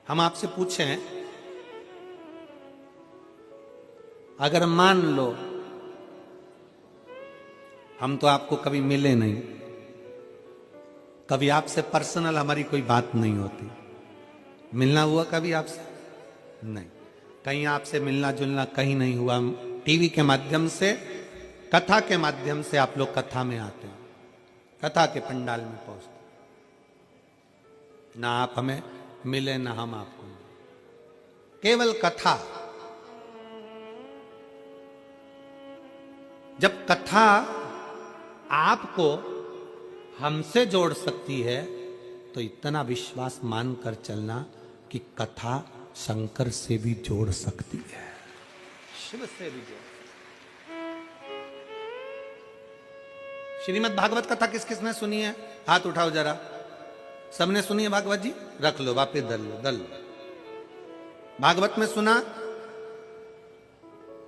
हम आपसे पूछें, अगर मान लो हम तो आपको कभी मिले नहीं, कभी आपसे पर्सनल हमारी कोई बात नहीं होती, मिलना हुआ कभी आपसे? नहीं, कहीं आपसे मिलना जुलना कहीं नहीं हुआ। टीवी के माध्यम से, कथा के माध्यम से आप लोग कथा में आते हैं, कथा के पंडाल में पहुंचते, ना आप हमें मिले ना हम आपको मिले, केवल कथा। जब कथा आपको हमसे जोड़ सकती है तो इतना विश्वास मानकर चलना कि कथा शंकर से भी जोड़ सकती है, शिव से भी जोड़। श्रीमद् भागवत कथा किस किसने सुनी है? हाथ उठाओ जरा। सबने सुनी है भागवत जी? रख लो, वापिस दल लो। भागवत में सुना?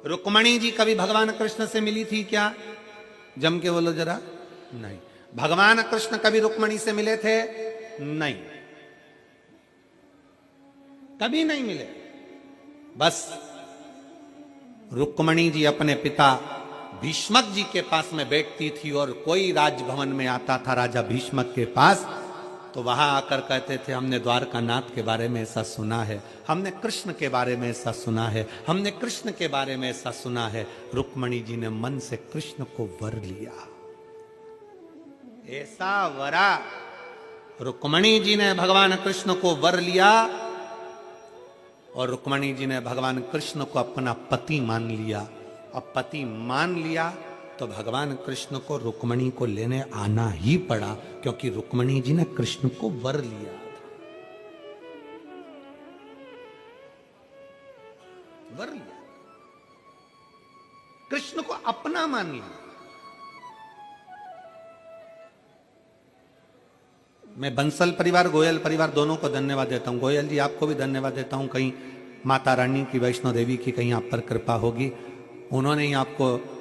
रुक्मणी जी कभी भगवान कृष्ण से मिली थी क्या? जम के बोलो जरा। नहीं। भगवान कृष्ण कभी रुक्मणी से मिले थे? नहीं, कभी नहीं मिले। बस रुक्मणी जी अपने पिता भीष्मक जी के पास में बैठती थी और कोई राजभवन में आता था राजा भीष्मक के पास, तो वहां आकर कहते थे, हमने द्वारका नाथ के बारे में ऐसा सुना है, हमने कृष्ण के बारे में ऐसा सुना है, हमने कृष्ण के बारे में ऐसा सुना है। रुक्मणी जी ने मन से कृष्ण को वर लिया, ऐसा वरा रुक्मणी जी ने भगवान कृष्ण को वर लिया और रुक्मणी जी ने भगवान कृष्ण को अपना पति मान लिया। अब पति मान लिया तो भगवान कृष्ण को रुक्मणी को लेने आना ही पड़ा, क्योंकि रुक्मणी जी ने कृष्ण को वर लिया था, वर लिया, कृष्ण को अपना मान लिया। मैं बंसल परिवार, गोयल परिवार दोनों को धन्यवाद देता हूं। गोयल जी आपको भी धन्यवाद देता हूं। कहीं माता रानी की, वैष्णो देवी की कहीं आप पर कृपा होगी, उन्होंने ही आपको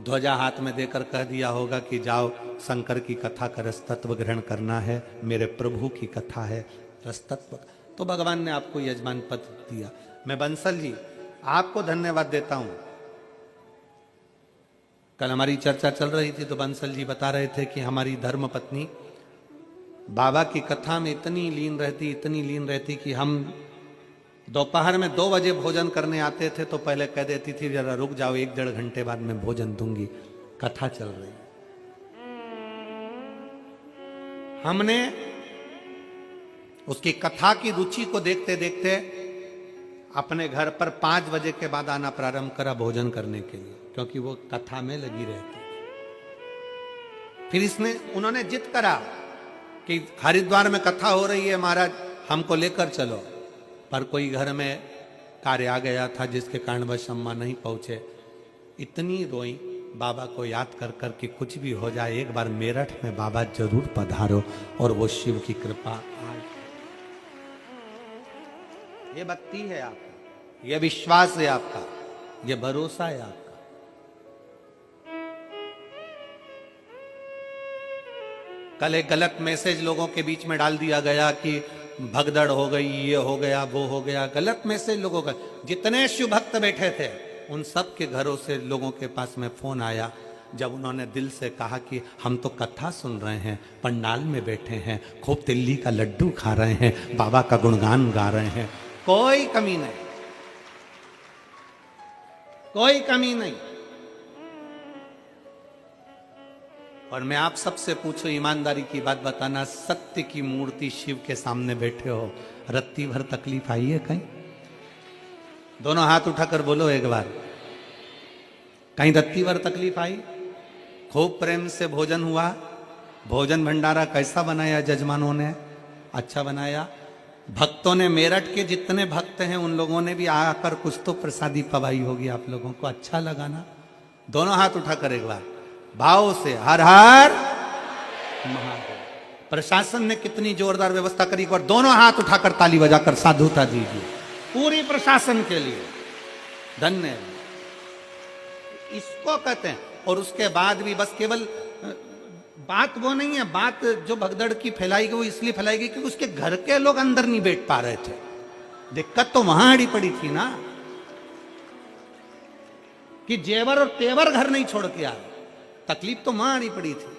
ध्वजा हाथ में देकर कह दिया होगा कि जाओ शंकर की कथा का रसतत्व ग्रहण करना है, मेरे प्रभु की कथा है रसतत्व, तो भगवान ने आपको यजमान पद दिया। मैं बंसल जी आपको धन्यवाद देता हूं। कल हमारी चर्चा चल रही थी तो बंसल जी बता रहे थे कि हमारी धर्म पत्नी बाबा की कथा में इतनी लीन रहती कि हम दोपहर में 2 बजे भोजन करने आते थे तो पहले कह देती थी जरा रुक जाओ, 1-1.5 घंटे बाद में भोजन दूंगी, कथा चल रही। हमने उसकी कथा की रुचि को देखते देखते अपने घर पर 5 बजे के बाद आना प्रारंभ करा भोजन करने के लिए, क्योंकि वो कथा में लगी रहती। फिर उन्होंने जिद करा कि हरिद्वार में कथा हो रही है महाराज, हमको लेकर चलो, पर कोई घर में कार्य आ गया था जिसके कारणवश अम्मा नहीं पहुंचे। इतनी रोई बाबा को याद कर कर कि कुछ भी हो जाए एक बार मेरठ में बाबा जरूर पधारो, और वो शिव की कृपा आज। ये भक्ति है आपका, ये विश्वास है आपका, ये भरोसा है आपका। कल एक गलत मैसेज लोगों के बीच में डाल दिया गया कि भगदड़ हो गई, ये हो गया, वो हो गया, गलत मैसेज लोगों का। जितने शिव भक्त बैठे थे उन सब के घरों से लोगों के पास में फोन आया, जब उन्होंने दिल से कहा कि हम तो कथा सुन रहे हैं, पंडाल में बैठे हैं, खूब तिल्ली का लड्डू खा रहे हैं, बाबा का गुणगान गा रहे हैं, कोई कमी नहीं, कोई कमी नहीं। और मैं आप सबसे पूछूं, ईमानदारी की बात बताना, सत्य की मूर्ति शिव के सामने बैठे हो, रत्ती भर तकलीफ आई है कहीं? दोनों हाथ उठाकर बोलो एक बार, कहीं रत्ती भर तकलीफ आई? खूब प्रेम से भोजन हुआ, भोजन भंडारा कैसा बनाया जजमानों ने? अच्छा बनाया। भक्तों ने, मेरठ के जितने भक्त हैं उन लोगों ने भी आकर कुछ तो प्रसादी पवाई होगी आप लोगों को, अच्छा लगा ना? दोनों हाथ उठाकर एक बार भाव से हर हर महादेव। प्रशासन ने कितनी जोरदार व्यवस्था करी, एक बार दोनों हाथ उठाकर ताली बजाकर साधुता दीजिए पूरी प्रशासन के लिए, धन्यवाद। इसको कहते हैं। और उसके बाद भी बस केवल बात वो नहीं है, बात जो भगदड़ की फैलाई गई वो इसलिए फैलाई गई कि उसके घर के लोग अंदर नहीं बैठ पा रहे थे, दिक्कत तो वहां अड़ी पड़ी थी ना कि जेवर और तेवर घर नहीं छोड़ के आए, तकलीफ तो वहां अड़ी पड़ी थी।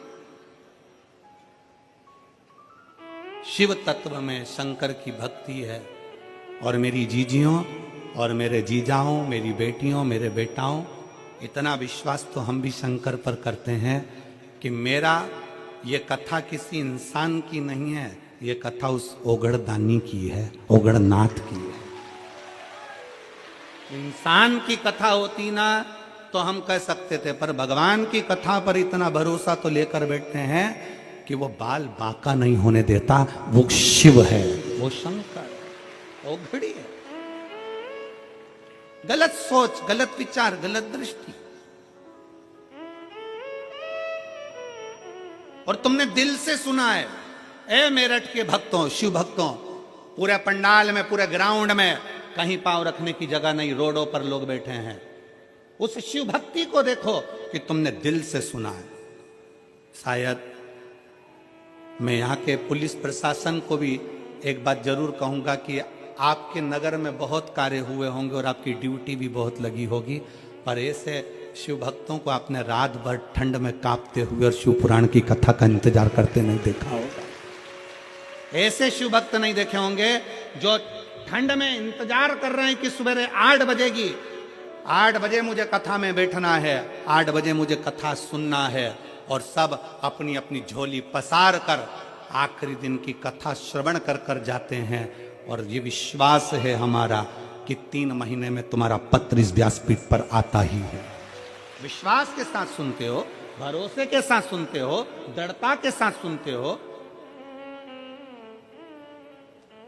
शिव तत्व में शंकर की भक्ति है, और मेरी जीजियों और मेरे जीजाओं, मेरी बेटियों, मेरे बेटाओं, इतना विश्वास तो हम भी शंकर पर करते हैं कि मेरा ये कथा किसी इंसान की नहीं है, ये कथा उस ओगड़दानी की है, ओगड़नाथ की है। इंसान की कथा होती ना तो हम कह सकते थे, पर भगवान की कथा पर इतना भरोसा तो लेकर बैठते हैं कि वो बाल बांका नहीं होने देता। वो शिव है, वो शंकर है, ओघड़ी है। गलत सोच, गलत विचार, गलत दृष्टि, और तुमने दिल से सुना है। ए मेरठ के भक्तों, शिव भक्तों, पूरे पंडाल में, पूरे ग्राउंड में कहीं पांव रखने की जगह नहीं, रोडों पर लोग बैठे हैं। उस शिव भक्ति को देखो कि तुमने दिल से सुना है। शायद मैं यहाँ के पुलिस प्रशासन को भी एक बात जरूर कहूंगा कि आपके नगर में बहुत कार्य हुए होंगे और आपकी ड्यूटी भी बहुत लगी होगी, पर ऐसे शिव भक्तों को आपने रात भर ठंड में कांपते हुए और शिव पुराण की कथा का इंतजार करते नहीं देखा होगा। ऐसे शिव भक्त नहीं देखे होंगे जो ठंड में इंतजार कर रहे हैं कि सवेरे 8 बजेगी, 8 बजे मुझे कथा में बैठना है, 8 बजे मुझे कथा सुनना है, और सब अपनी अपनी झोली पसार कर आखिरी दिन की कथा श्रवण कर कर जाते हैं। और ये विश्वास है हमारा कि 3 महीने में तुम्हारा पत्र इस व्यासपीठ पर आता ही है। विश्वास के साथ सुनते हो, भरोसे के साथ सुनते हो, दृढ़ता के साथ सुनते हो।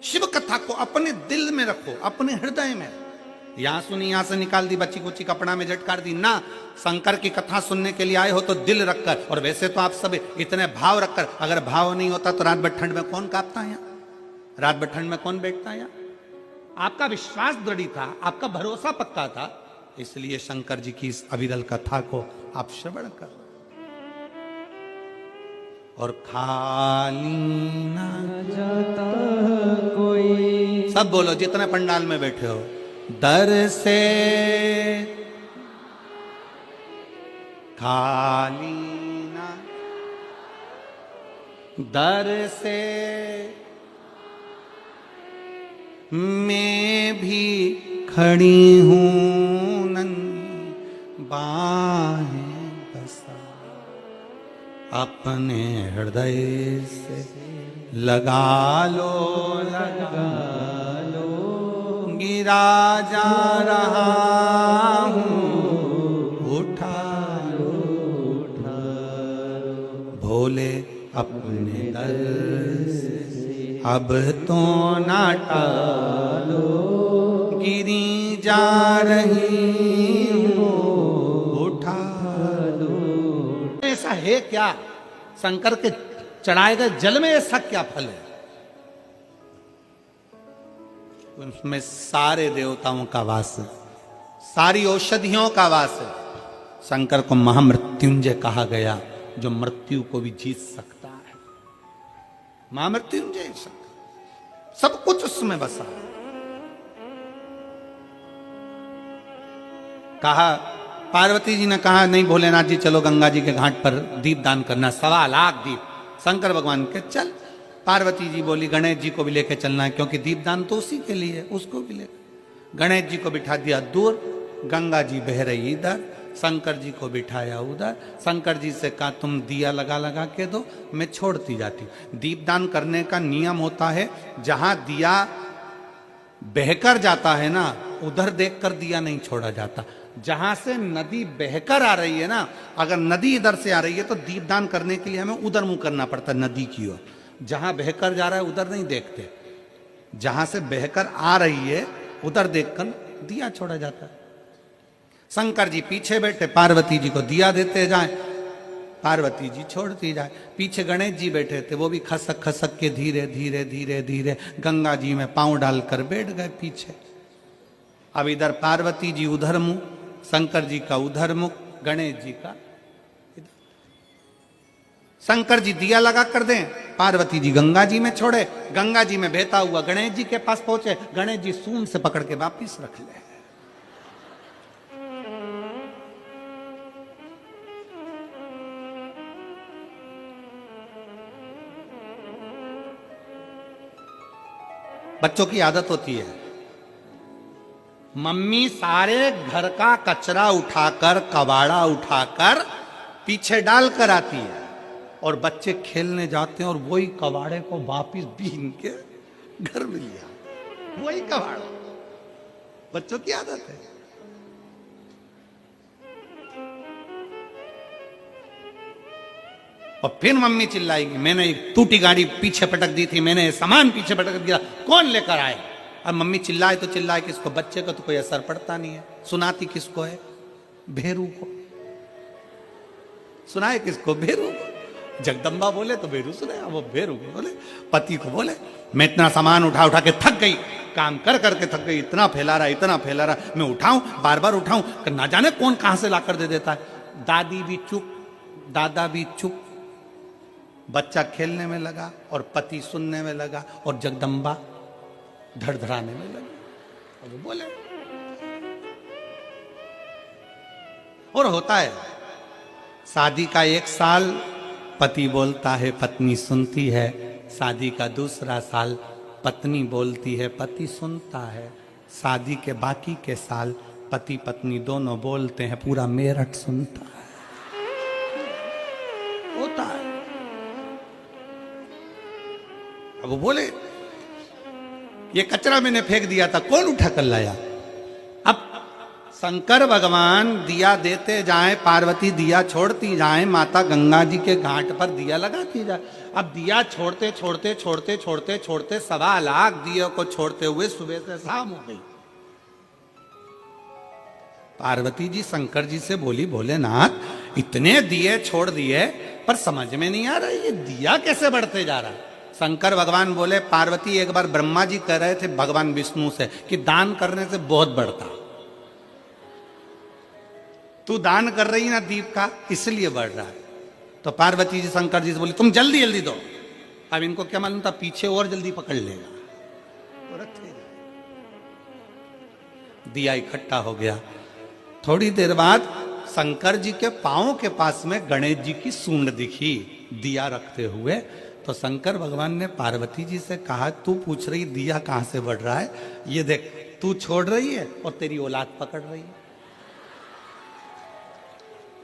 शिव कथा को अपने दिल में रखो, अपने हृदय में। यहां सुनी, यहां से निकाल दी, बच्ची कुची कपड़ा में झटकार दी ना। शंकर की कथा सुनने के लिए आए हो तो दिल रखकर, और वैसे तो आप सब इतने भाव रखकर, अगर भाव नहीं होता तो रात भर ठंड में कौन कांपता है यहाँ, रात भर ठंड में कौन बैठता है यहाँ। आपका विश्वास दृढ़ था, आपका भरोसा पक्का था, इसलिए शंकर जी की इस अविरल कथा को आप श्रवण कर। और खाली ना जाता कोई, सब बोलो जितने पंडाल में बैठे हो, दर से खाली ना, दर से मैं भी खड़ी हूं नन्ही बाहें बसा, अपने हृदय से लगा लो, लगा लो, गिरा जा रहा हूं, उठा लो, उठा लो, भोले अपने दर से अब तो ना टालो, गिरी जा रही हूं, उठा लो। ऐसा है क्या? शंकर के चढ़ाए गए जल में ऐसा क्या फल है? उसमें सारे देवताओं का वास है, सारी औषधियों का वास है। शंकर को महामृत्युंजय कहा गया, जो मृत्यु को भी जीत सकता है। महामृत्युंजय शंकर, सब कुछ उसमें बसा। कहा, पार्वती जी ने कहा, नहीं भोलेनाथ जी चलो गंगा जी के घाट पर दीप दान करना, 1.25 लाख दीप। शंकर भगवान के चल। पार्वती जी बोली गणेश जी को भी लेके चलना है, क्योंकि दीपदान तो उसी के लिए, उसको भी ले। गणेश जी को बिठा दिया दूर, गंगा जी बह रही इधर, शंकर जी को बिठाया उधर। शंकर जी से कहा तुम दिया लगा लगा के दो, मैं छोड़ती जाती। दीपदान करने का नियम होता है, जहां दिया बहकर जाता है ना, उधर देखकर दिया नहीं छोड़ा जाता। जहां से नदी बहकर आ रही है ना, अगर नदी इधर से आ रही है तो दीपदान करने के लिए हमें उधर मुंह करना पड़ता है, नदी की ओर। जहां बहकर जा रहा है उधर नहीं देखते, जहां से बहकर आ रही है उधर देखकर दिया छोड़ा जाता है। शंकर जी पीछे बैठे, पार्वती जी को दिया देते जाए, पार्वती जी छोड़ती जाए। पीछे गणेश जी बैठे थे, वो भी खसक खसक के धीरे धीरे धीरे धीरे गंगा जी में पांव डालकर बैठ गए पीछे। अब इधर पार्वती जी उधर मुंह, शंकर जी का उधर मुख, गणेश जी का इधर। शंकर जी दिया लगा कर दें, पार्वती जी गंगा जी में छोड़े, गंगा जी में बहता हुआ गणेश जी के पास पहुंचे, गणेश जी सूंड से पकड़ के वापिस रख ले। बच्चों की आदत होती है, मम्मी सारे घर का कचरा उठाकर, कबाड़ा उठाकर पीछे डाल कर आती है और बच्चे खेलने जाते हैं और वही कबाड़े को वापिस बीन के घर में लिया, वही कबाड़ा। बच्चों की आदत है। और फिर मम्मी चिल्लाएगी, मैंने एक टूटी गाड़ी पीछे पटक दी थी, मैंने सामान पीछे पटक दिया, कौन लेकर आए? अब मम्मी चिल्लाए तो चिल्लाए किसको? बच्चे को तो कोई असर पड़ता नहीं है। सुनाती किसको है? भेरू को। सुनाए किसको? भेरू को। जगदम्बा बोले तो भेरू सुने, वो भेरू को बोले, पति को बोले, मैं इतना सामान उठा उठा के थक गई, काम कर करके थक गई, इतना फैला रहा, इतना फैला रहा, मैं उठाऊं, बार बार उठाऊं, ना जाने कौन कहां से लाकर दे देता है। दादी भी चुप, दादा भी चुप, बच्चा खेलने में लगा और पति सुनने में लगा और जगदम्बा धड़धड़ाने में लगी। और वो बोले, और होता है शादी का 1 साल पति बोलता है, पत्नी सुनती है, शादी का दूसरा साल पत्नी बोलती है, पति सुनता है, शादी के बाकी के साल पति पत्नी दोनों बोलते हैं, पूरा मेरठ सुनता है। होता है। अब वो बोले, ये कचरा मैंने फेंक दिया था, कौन उठा कर लाया? अब शंकर भगवान दिया देते जाएं, पार्वती दिया छोड़ती जाएं, माता गंगा जी के घाट पर दिया लगाती जाए। अब दिया छोड़ते छोड़ते छोड़ते छोड़ते छोड़ते 1.25 लाख दिए को छोड़ते हुए सुबह से शाम हो गई। पार्वती जी शंकर जी से बोली, भोलेनाथ इतने दिए छोड़ दिए पर समझ में नहीं आ रहा ये दिया कैसे बढ़ते जा रहा है। शंकर भगवान बोले, पार्वती एक बार ब्रह्मा जी कह रहे थे भगवान विष्णु से कि दान करने से बहुत बढ़ता, तू दान कर रही ना दीप का, इसलिए बढ़ रहा है। तो पार्वती जी शंकर जी से बोली, तुम जल्दी जल्दी दो। अब इनको क्या मालूम था पीछे और जल्दी पकड़ लेगा। दिया इकट्ठा हो गया। थोड़ी देर बाद शंकर जी के पांव के पास में गणेश जी की सूंड दिखी दिया रखते हुए। तो शंकर भगवान ने पार्वती जी से कहा, तू पूछ रही दिया कहां से बढ़ रहा है, ये देख तू छोड़ रही है और तेरी औलाद पकड़ रही है।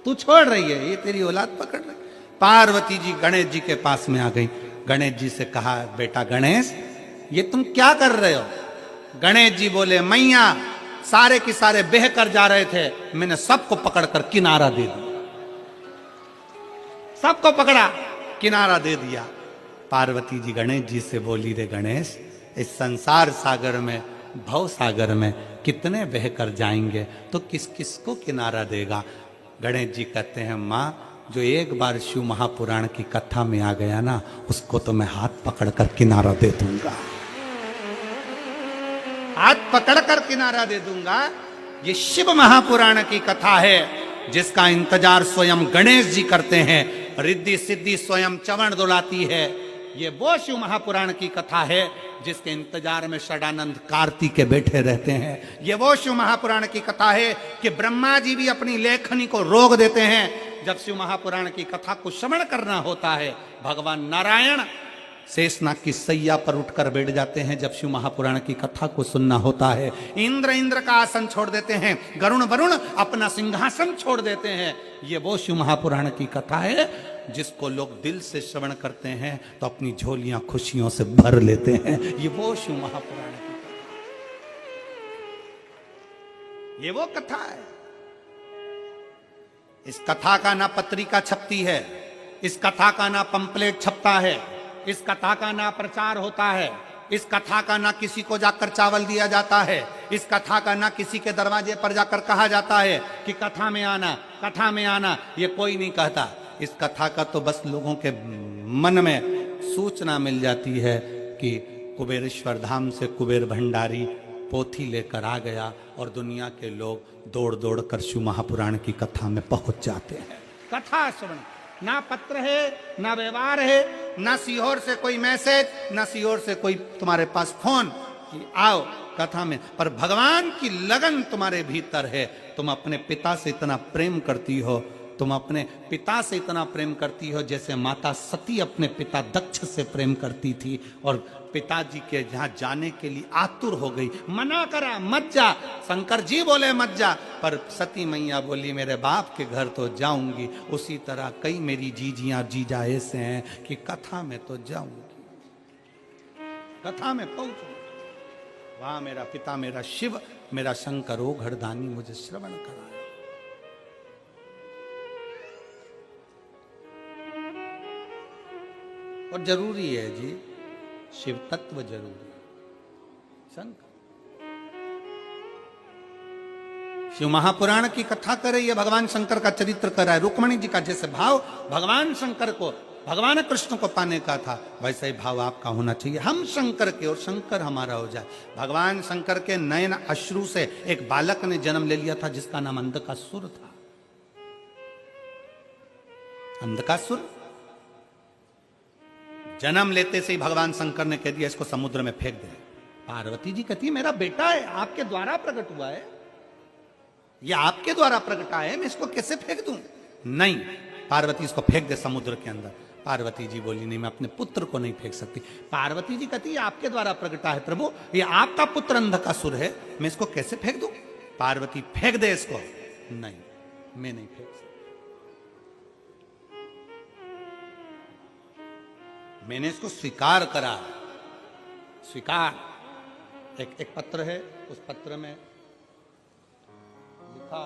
तू छोड़ रही है, ये तेरी औलाद पकड़ रही है। पार्वती जी गणेश जी के पास में आ गई। गणेश जी से कहा, बेटा गणेश ये तुम क्या कर रहे हो? गणेश जी बोले, मैया सारे के सारे बह कर जा रहे थे, मैंने सबको पकड़कर किनारा दे दिया। सबको पकड़ा, किनारा दे दिया। पार्वती जी गणेश जी से बोली, रे गणेश इस संसार सागर में, भव सागर में कितने बह कर जाएंगे तो किस किस को किनारा देगा? गणेश जी कहते हैं, माँ जो एक बार शिव महापुराण की कथा में आ गया ना, उसको तो मैं हाथ पकड़कर किनारा दे दूंगा, हाथ पकड़कर किनारा दे दूंगा। ये शिव महापुराण की कथा है जिसका इंतजार स्वयं गणेश जी करते हैं। रिद्धि सिद्धि स्वयं चवण दुलाती है। ये वो शिव महापुराण की कथा है जिसके इंतजार में षडानंद कार्तिक के बैठे रहते हैं। ये वो शिव महापुराण की कथा है कि ब्रह्मा जी भी अपनी लेखनी को रोक देते हैं। जब शिव महापुराण की कथा को श्रवण करना होता है, भगवान नारायण शेषनाग की सैया पर उठकर बैठ जाते हैं। जब शिव महापुराण की कथा को सुनना होता है, इंद्र का आसन छोड़ देते हैं, वरुण अपना सिंहासन छोड़ देते हैं। ये वो शिव महापुराण की कथा है जिसको लोग दिल से श्रवण करते हैं तो अपनी झोलियां खुशियों से भर लेते हैं। ये वो शिव महापुराण की कथा, ये वो कथा है। इस कथा का ना पत्रिका छपती है, इस कथा का ना पंपलेट छपता है, इस कथा का ना प्रचार होता है, इस कथा का ना किसी को जाकर चावल दिया जाता है, इस कथा का ना किसी के दरवाजे पर जाकर कहा जाता है कि कथा में आना, कथा में आना। ये कोई नहीं कहता। इस कथा का तो बस लोगों के मन में सूचना मिल जाती है कि कुबेरेश्वर धाम से कुबेर भंडारी पोथी लेकर आ गया और दुनिया के लोग दौड़ दौड़ कर शिव महापुराण की कथा में पहुंच जाते हैं। कथा श्रवण, ना पत्र है, ना व्यवहार है, ना सीहोर से कोई मैसेज, ना सीहोर से कोई तुम्हारे पास फोन कि आओ कथा में, पर भगवान की लगन तुम्हारे भीतर है। तुम अपने पिता से इतना प्रेम करती हो, तुम अपने पिता से इतना प्रेम करती हो जैसे माता सती अपने पिता दक्ष से प्रेम करती थी और पिताजी के जहां जाने के लिए आतुर हो गई। मना करा मत जा, शंकर जी बोले मत जा, पर सती मैया बोली मेरे बाप के घर तो जाऊंगी। उसी तरह कई मेरी जीजियां जीजा ऐसे हैं कि कथा में तो जाऊंगी, कथा में पहुंचूंगी, वहां मेरा पिता, मेरा शिव, मेरा शंकर ओ घरदानी मुझे श्रवण कराए। और जरूरी है जी, शिव तत्व जरूरी है। शंकर शिव महापुराण की कथा करे, ये भगवान शंकर का चरित्र कर रहा है। रुक्मणी जी का जैसे भाव भगवान शंकर को, भगवान कृष्ण को पाने का था, वैसा ही भाव आपका होना चाहिए। हम शंकर के और शंकर हमारा हो जाए। भगवान शंकर के नयन अश्रु से एक बालक ने जन्म ले लिया था जिसका नाम अंधकासुर था। अंधकासुर जन्म लेते से ही भगवान शंकर ने कह दिया इसको समुद्र में फेंक दे। पार्वती जी कहती मेरा बेटा है, आपके द्वारा प्रकट हुआ है, ये आपके द्वारा प्रकटा है, मैं इसको कैसे फेंक दूं? नहीं, पार्वती इसको फेंक दे समुद्र के अंदर। पार्वती जी बोली नहीं, मैं अपने पुत्र को नहीं फेंक सकती। पार्वती जी कहती है आपके द्वारा प्रकटा है प्रभु, ये आपका पुत्र अंधकासुर है, मैं इसको कैसे फेंक दूं? पार्वती फेंक दे इसको। नहीं, मैं नहीं फेंक सकती। मैंने इसको स्वीकार करा। स्वीकार एक पत्र है, उस पत्र में लिखा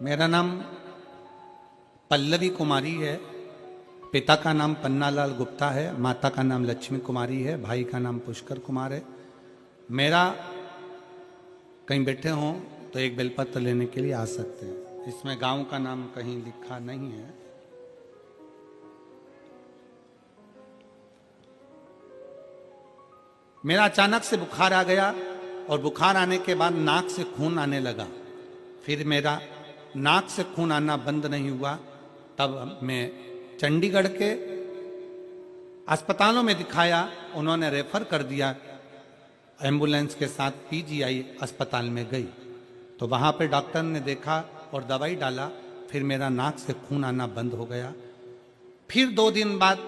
मेरा नाम पल्लवी कुमारी है, पिता का नाम पन्नालाल गुप्ता है, माता का नाम लक्ष्मी कुमारी है, भाई का नाम पुष्कर कुमार है। मेरा कहीं बैठे हों तो एक बेलपत्र लेने के लिए आ सकते हैं। इसमें गांव का नाम कहीं लिखा नहीं है। मेरा अचानक से बुखार आ गया और बुखार आने के बाद नाक से खून आने लगा। फिर मेरा नाक से खून आना बंद नहीं हुआ। तब मैं चंडीगढ़ के अस्पतालों में दिखाया, उन्होंने रेफर कर दिया। एम्बुलेंस के साथ पीजीआई अस्पताल में गई तो वहाँ पे डॉक्टर ने देखा और दवाई डाला। फिर मेरा नाक से खून आना बंद हो गया। फिर 2 दिन बाद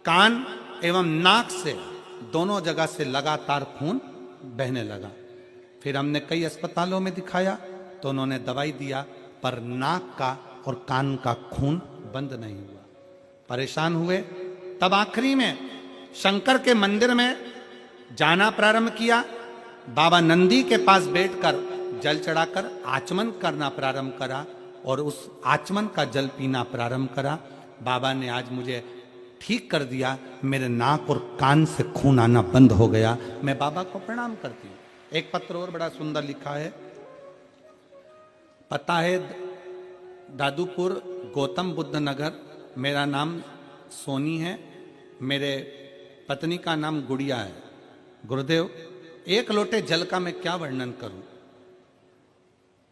कान एवं नाक से दोनों जगह से लगातार खून बहने लगा। फिर हमने कई अस्पतालों में दिखाया तो उन्होंने दवाई दिया, पर नाक का और कान का खून बंद नहीं हुआ। परेशान हुए। तब आखिरी में शंकर के मंदिर में जाना प्रारंभ किया। बाबा नंदी के पास बैठकर जल चढ़ाकर आचमन करना प्रारंभ करा और उस आचमन का जल पीना प्रारंभ करा। बाबा ने आज मुझे ठीक कर दिया। मेरे नाक और कान से खून आना बंद हो गया। मैं बाबा को प्रणाम करती हूँ। एक पत्र और बड़ा सुंदर लिखा है। पता है दादूपुर, गौतम बुद्ध नगर। मेरा नाम सोनी है, मेरे पत्नी का नाम गुड़िया है। गुरुदेव, 1 लोटे जल का मैं क्या वर्णन करूं।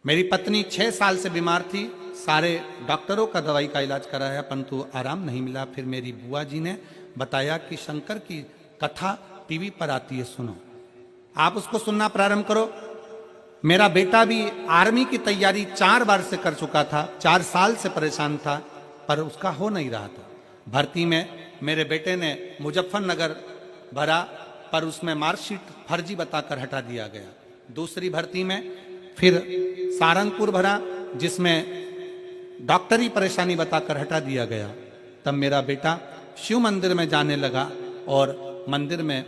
मेरी पत्नी 6 साल से बीमार थी। सारे डॉक्टरों का दवाई का इलाज कराया परंतु आराम नहीं मिला। फिर मेरी बुआ जी ने बताया कि शंकर की कथा टीवी पर आती है, सुनो, आप उसको सुनना प्रारंभ करो। मेरा बेटा भी आर्मी की तैयारी 4 बार से कर चुका था, 4 साल से परेशान था, पर उसका हो नहीं रहा था। भर्ती में मेरे बेटे ने मुजफ्फरनगर भरा, पर उसमें मार्कशीट फर्जी बताकर हटा दिया गया। दूसरी भर्ती में फिर सारंगपुर भरा, जिसमें डॉक्टरी परेशानी बताकर हटा दिया गया। तब मेरा बेटा शिव मंदिर में जाने लगा और मंदिर में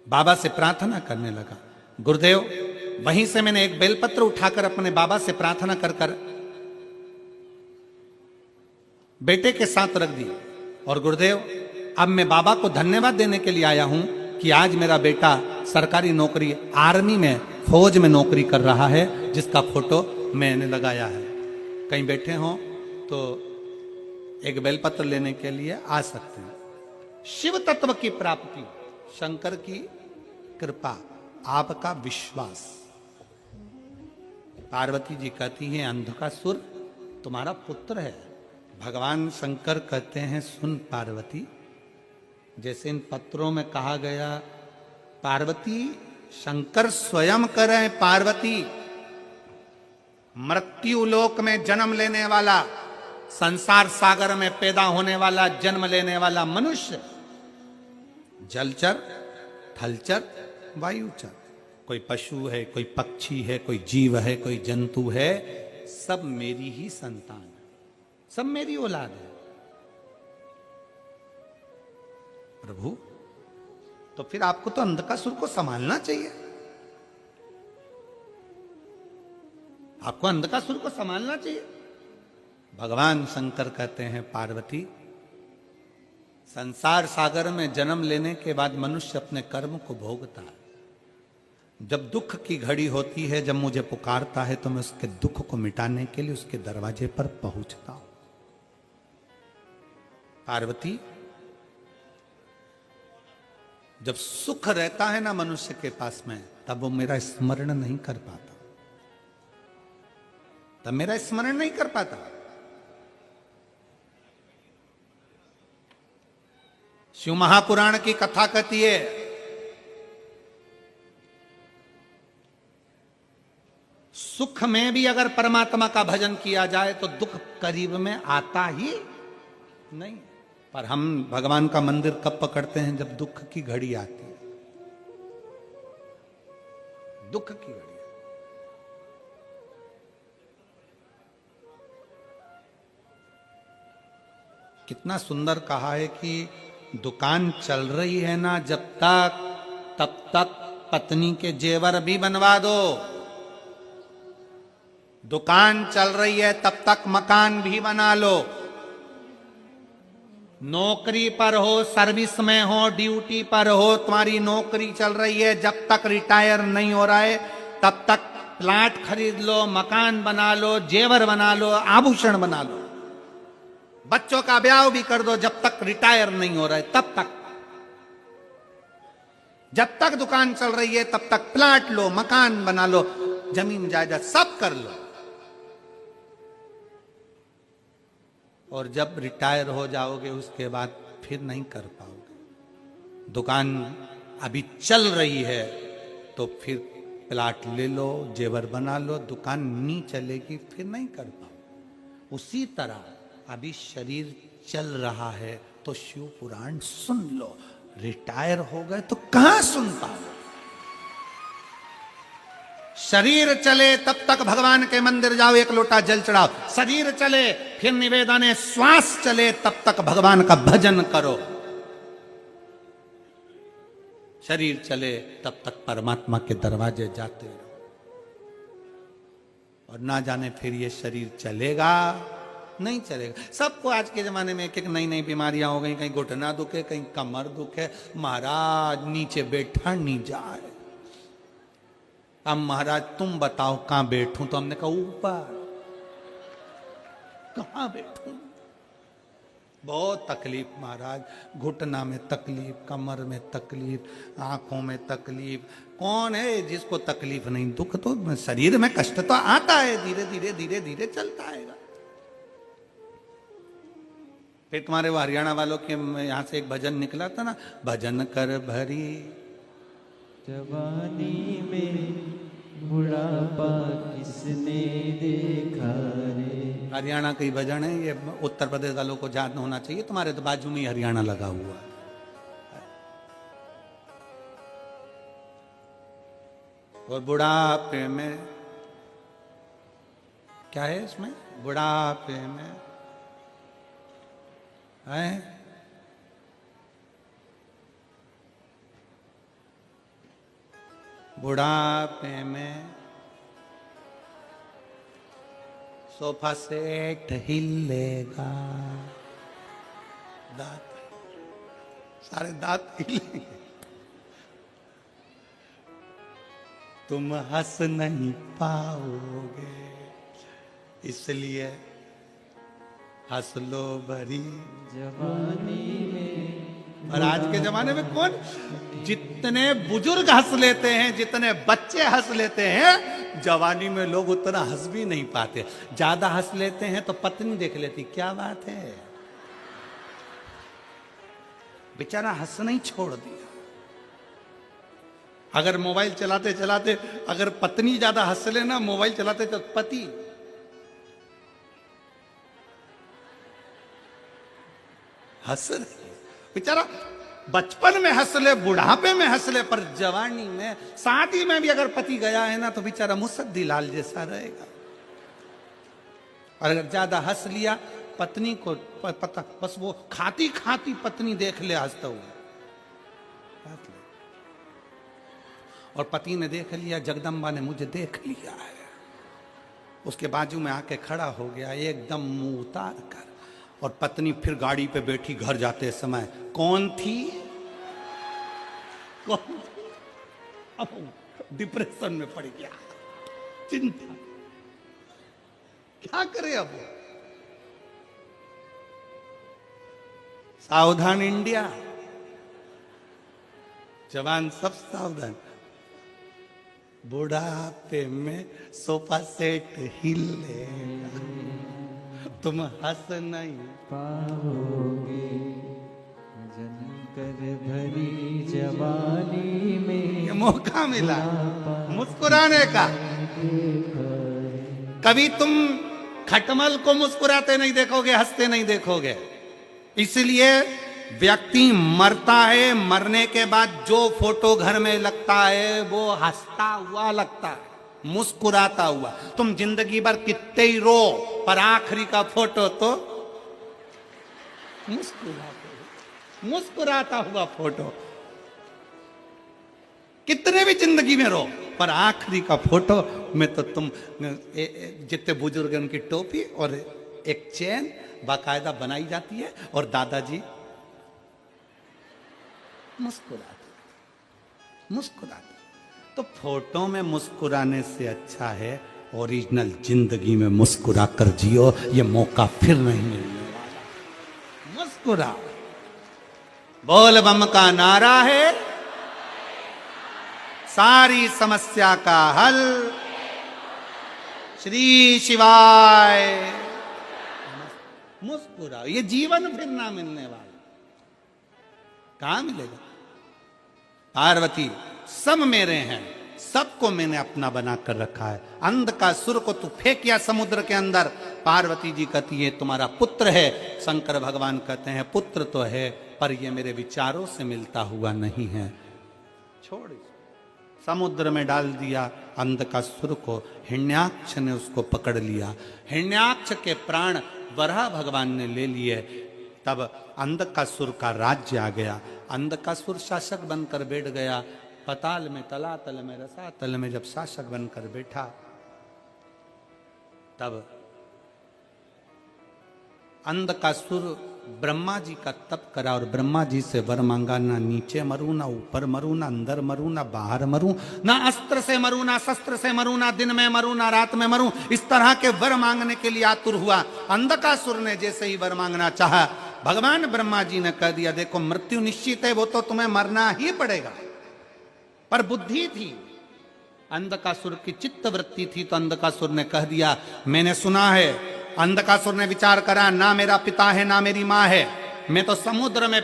बाबा से प्रार्थना करने लगा। गुरुदेव, वहीं से मैंने एक बेलपत्र उठाकर अपने बाबा से प्रार्थना कर कर बेटे के साथ रख दी। और गुरुदेव, अब मैं बाबा को धन्यवाद देने के लिए आया हूं कि आज मेरा बेटा सरकारी नौकरी, आर्मी में, फौज में नौकरी कर रहा है, जिसका फोटो मैंने लगाया है। कहीं बैठे हों तो एक बेलपत्र लेने के लिए आ सकते हैं। शिव तत्व की प्राप्ति, शंकर की कृपा, आपका विश्वास। पार्वती जी कहती हैं अंधकासुर तुम्हारा पुत्र है। भगवान शंकर कहते हैं सुन पार्वती, जैसे इन पत्रों में कहा गया, पार्वती शंकर स्वयं करें। पार्वती मृत्यु लोक में जन्म लेने वाला, संसार सागर में पैदा होने वाला, जन्म लेने वाला मनुष्य, जलचर, थलचर, वायुचर, कोई पशु है, कोई पक्षी है, कोई जीव है, कोई जंतु है, सब मेरी ही संतान है, सब मेरी औलाद है। प्रभु, तो फिर आपको तो अंधकासुर को संभालना चाहिए, आपको अंधकासुर को संभालना चाहिए। भगवान शंकर कहते हैं पार्वती, संसार सागर में जन्म लेने के बाद मनुष्य अपने कर्म को भोगता है। जब दुख की घड़ी होती है, जब मुझे पुकारता है, तो मैं उसके दुख को मिटाने के लिए उसके दरवाजे पर पहुंचता हूं। पार्वती, जब सुख रहता है ना मनुष्य के पास में, तब वो मेरा स्मरण नहीं कर पाता, तब मेरा स्मरण नहीं कर पाता। शिव महापुराण की कथा कहती है, सुख में भी अगर परमात्मा का भजन किया जाए तो दुख करीब में आता ही नहीं। पर हम भगवान का मंदिर कब पकड़ते हैं? जब दुख की घड़ी आती है, दुख की घड़ी। कितना सुंदर कहा है कि दुकान चल रही है ना जब तक, तब तक पत्नी के जेवर भी बनवा दो। दुकान चल रही है तब तक मकान भी बना लो। नौकरी पर हो, सर्विस में हो, ड्यूटी पर हो, तुम्हारी नौकरी चल रही है, जब तक रिटायर नहीं हो रहा है तब तक प्लाट खरीद लो, मकान बना लो, जेवर बना लो, आभूषण बना लो, बच्चों का ब्याह भी कर दो, जब तक रिटायर नहीं हो रहा है तब तक। जब तक दुकान चल रही है तब तक प्लाट लो, मकान बना लो, जमीन जायदाद सब कर लो। और जब रिटायर हो जाओगे उसके बाद फिर नहीं कर पाओगे। दुकान अभी चल रही है तो फिर प्लाट ले लो, जेवर बना लो, दुकान नहीं चलेगी फिर नहीं कर पाओगे। उसी तरह अभी शरीर चल रहा है तो शिव पुराण सुन लो, रिटायर हो गए तो कहां सुन पाओगे। शरीर चले तब तक भगवान के मंदिर जाओ, एक लोटा जल चढ़ाओ। शरीर चले फिर निवेदन है, श्वास चले तब तक भगवान का भजन करो। शरीर चले तब तक परमात्मा के दरवाजे जाते रहो। और ना जाने फिर ये शरीर चलेगा नहीं चलेगा। सबको आज के जमाने में एक एक नई नई बीमारियां हो गई, कहीं घुटना दुखे, कहीं कमर दुखे। महाराज नीचे बैठा नहीं जाए। अब महाराज तुम बताओ कहां बैठूं? तो हमने कहा ऊपर। कहां बैठूं? बहुत तकलीफ महाराज, घुटना में तकलीफ, कमर में तकलीफ, आंखों में तकलीफ। कौन है जिसको तकलीफ नहीं? दुख तो शरीर में, कष्ट तो आता है, धीरे धीरे धीरे धीरे चलता आएगा। फिर तुम्हारे वो हरियाणा वालों के यहां से एक भजन निकला था ना, भजन कर भरी जवानी में बुढ़ापा किसने देखा रे। हरियाणा का ही भजन है ये। उत्तर प्रदेश वालों को याद होना चाहिए, तुम्हारे तो बाजू में ही हरियाणा लगा हुआ है। और बुढ़ापे में क्या है इसमें? बुढ़ापे में है बुढ़ापे में सोफा सेट हिलेगा, दांत सारे दांत हिलेंगे, तुम हंस नहीं पाओगे, इसलिए हंस लो भरी जवानी में। और आज के जमाने में कौन, जितने बुजुर्ग हंस लेते हैं, जितने बच्चे हंस लेते हैं, जवानी में लोग उतना हंस भी नहीं पाते। ज्यादा हंस लेते हैं तो पत्नी देख लेती, क्या बात है, बेचारा हंसना ही छोड़ दिया। अगर मोबाइल चलाते चलाते अगर पत्नी ज्यादा हंस ले ना, मोबाइल चलाते तो पति हंस रहे, बेचारा बचपन में हंस ले, बुढ़ापे में हंस ले, पर जवानी में, शादी में भी अगर पति गया है ना तो बेचारा मुसद्दी लाल जैसा रहेगा। और अगर ज्यादा हंस लिया, पत्नी को पता, बस वो खाती खाती पत्नी देख ले हंसता हुआ, और पति ने देख लिया, जगदम्बा ने मुझे देख लिया है, उसके बाजू में आके खड़ा हो गया एकदम मुंह उतार कर, और पत्नी फिर गाड़ी पे बैठी घर जाते समय, कौन थी, कौन थी? अब डिप्रेशन में पड़ गया, चिंता, क्या करे अब। सावधान इंडिया, जवान सब सावधान, बुढ़ापे में सोफा सेट हिलेगा, तुम हंस नहीं पाओगे, जनकर भरी जवानी में। ये मौका मिला मुस्कुराने का। कभी तुम खटमल को मुस्कुराते नहीं देखोगे, हंसते नहीं देखोगे। इसलिए व्यक्ति मरता है, मरने के बाद जो फोटो घर में लगता है वो हंसता हुआ लगता है, मुस्कुराता हुआ। तुम जिंदगी भर कितने ही रो, पर आखिरी का फोटो तो मुस्कुराता हुआ फोटो। कितने भी जिंदगी में रो, पर आखिरी का फोटो में तो तुम, जितने बुजुर्ग हैं उनकी टोपी और एक चेन बाकायदा बनाई जाती है, और दादाजी मुस्कुराते। तो फोटो में मुस्कुराने से अच्छा है ओरिजिनल जिंदगी में मुस्कुरा कर जियो, ये मौका फिर नहीं मिलने वाला। मुस्कुरा, बोल बम का नारा है, सारी समस्या का हल, श्री शिवाय। मुस्कुराओ, ये जीवन फिर ना मिलने वाला, कहां मिलेगा। पार्वती, सब मेरे हैं, सबको मैंने अपना बनाकर रखा है। अंधकासुर को तू फेंकिया समुद्र के अंदर, पार्वती जी कहती है तुम्हारा पुत्र है। शंकर भगवान कहते हैं पुत्र तो है, पर ये मेरे विचारों से मिलता हुआ नहीं है, छोड़। समुद्र में डाल दिया अंधकासुर को, हिरण्याक्ष ने उसको पकड़ लिया। हिरण्याक्ष के प्राण वराह भगवान ने ले लिए। तब अंधकासुर का राज्य आ गया। अंधकासुर शासक बनकर बैठ गया। पताल में, तलातल में, रसातल में जब शासक बनकर बैठा, तब अंधकासुर ब्रह्मा जी का तप करा और ब्रह्मा जी से वर मांगा, ना नीचे मरूं, ना ऊपर मरूं, ना अंदर मरूं, ना बाहर मरूं, ना अस्त्र से मरूं, ना शस्त्र से मरूं, ना दिन में मरूं, ना रात में मरूं। इस तरह के वर मांगने के लिए आतुर हुआ। अंधकासुर ने जैसे ही वर मांगना चाहा, भगवान ब्रह्मा जी ने कह दिया देखो मृत्यु निश्चित है, वो तो तुम्हें मरना ही पड़ेगा। पर बुद्धि थी, अंधकासुर की चित्त वृत्ति थी, तो अंधकासुर ने कह दिया मैंने सुना है। अंधकासुर ने विचार करा, ना मेरा पिता है ना मेरी माँ है, मैं तो समुद्र में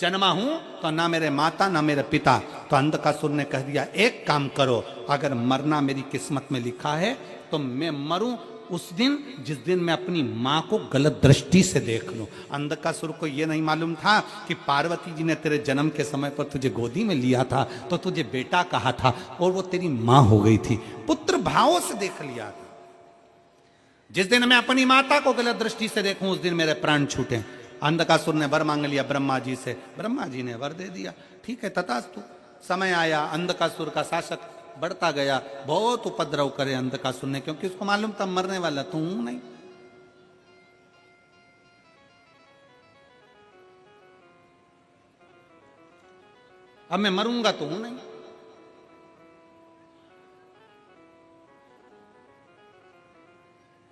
जन्मा हूं, तो ना मेरे माता ना मेरे पिता। तो अंधकासुर ने कह दिया एक काम करो, अगर मरना मेरी किस्मत में लिखा है तो मैं मरूं उस दिन जिस दिन मैं अपनी माँ को गलत दृष्टि से देख लूं। अंधकासुर को यह नहीं मालूम था कि पार्वती जी ने तेरे जन्म के समय पर तुझे गोदी में लिया था तो तुझे बेटा कहा था, और वो तेरी माँ हो गई थी। पुत्र भावों से देख लिया था। जिस दिन मैं अपनी माता को गलत दृष्टि से देखूं उस दिन मेरे प्राण छूटे। अंधकासुर ने वर मांग लिया ब्रह्मा जी से, ब्रह्मा जी ने वर दे दिया। ठीक है तथास्तु। समय आया, अंधकासुर का शासक बढ़ता गया। बहुत उपद्रव करे अंधकासुर ने, क्योंकि उसको मालूम था मरने वाला तू हूं नहीं। अब मैं मरूंगा तो हूं नहीं।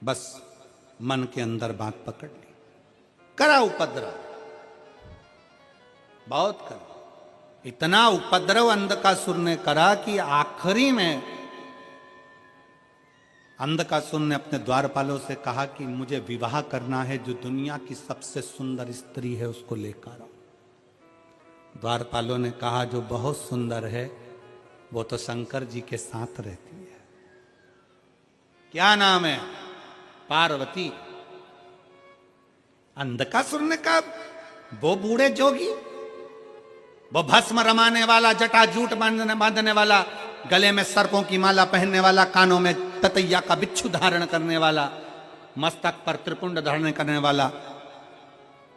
बस मन के अंदर बात पकड़ ली, करा उपद्रव, बहुत करा। इतना उपद्रव अंधकासुर ने करा कि आखिरी में अंधकासुर ने अपने द्वारपालों से कहा कि मुझे विवाह करना है, जो दुनिया की सबसे सुंदर स्त्री है उसको लेकर आओ। द्वारपालों ने कहा जो बहुत सुंदर है वो तो शंकर जी के साथ रहती है। क्या नाम है? पार्वती। अंधकासुर ने कहा वो बूढ़े जोगी, वो भस्म रमाने वाला, जटाजूट बांधने वाला, गले में सर्पों की माला पहनने वाला, कानों में ततैया का बिच्छू धारण करने वाला, मस्तक पर त्रिपुंड धारण करने वाला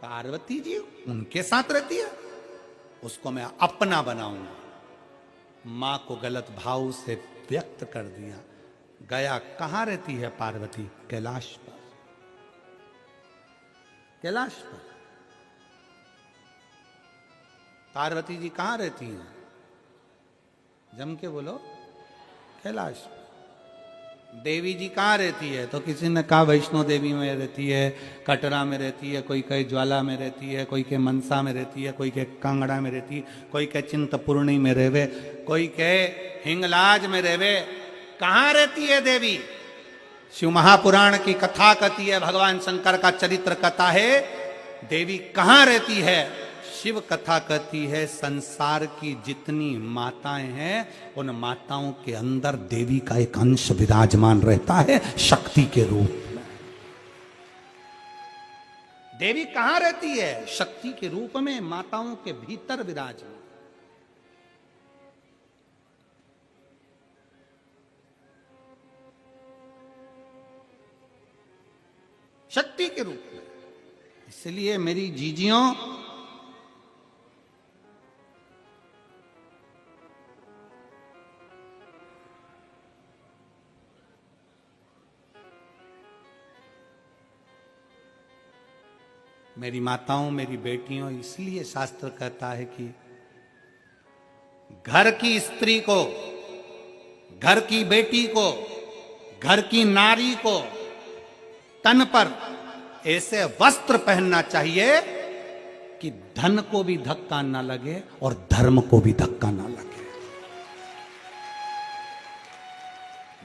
पार्वती जी उनके साथ रहती है, उसको मैं अपना बनाऊंगा। मां को गलत भाव से व्यक्त कर दिया। गया, कहां रहती है पार्वती? कैलाश पर। कैलाश पर पार्वती जी कहां रहती हैं? जम के बोलो। कैलाश पर। देवी जी कहां रहती है? तो किसी ने कहा वैष्णो देवी में रहती है, कटरा में रहती है, कोई कहे ज्वाला में रहती है, कोई के मनसा में रहती है, कोई के कांगड़ा में रहती है, कोई के चिंतपूर्णी में रहवे, कोई के हिंगलाज में रहवे। कहां रहती है देवी? शिव महापुराण की कथा कहती है, भगवान शंकर का चरित्र कथा है, देवी कहां रहती है? शिव कथा कहती है संसार की जितनी माताएं हैं उन माताओं के अंदर देवी का एक अंश विराजमान रहता है शक्ति के रूप में। देवी कहां रहती है? शक्ति के रूप में माताओं के भीतर विराजमान। शक्ति के रूप में। इसलिए मेरी जीजियों, मेरी माताओं, मेरी बेटियों, इसलिए शास्त्र कहता है कि घर की स्त्री को, घर की बेटी को, घर की नारी को तन पर ऐसे वस्त्र पहनना चाहिए कि धन को भी धक्का ना लगे और धर्म को भी धक्का ना लगे।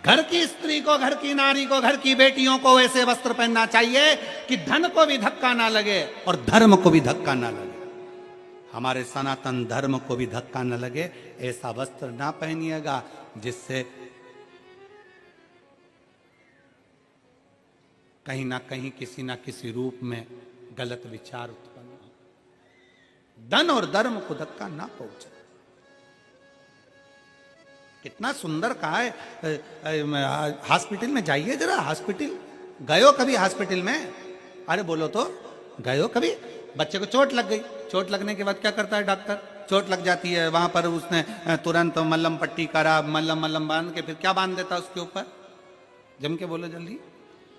घर की स्त्री को, घर की नारी को, घर की बेटियों को ऐसे वस्त्र पहनना चाहिए कि धन को भी धक्का ना लगे और धर्म को भी धक्का ना लगे। हमारे सनातन धर्म को भी धक्का न लगे, ऐसा वस्त्र ना पहनिएगा जिससे कहीं ना कहीं किसी ना किसी रूप में गलत विचार उत्पन्न हो। धन और धर्म को धक्का ना पहुंचे। कितना सुंदर कहा है। हॉस्पिटल में जाइए जरा, हॉस्पिटल गयो कभी? हॉस्पिटल में अरे बोलो तो, गयो कभी? बच्चे को चोट लग गई, चोट लगने के बाद क्या करता है डॉक्टर? चोट लग जाती है, वहां पर उसने तुरंत मल्लम पट्टी करा, मल्लम बांध के फिर क्या बांध देता उसके ऊपर? जम के बोलो जल्दी।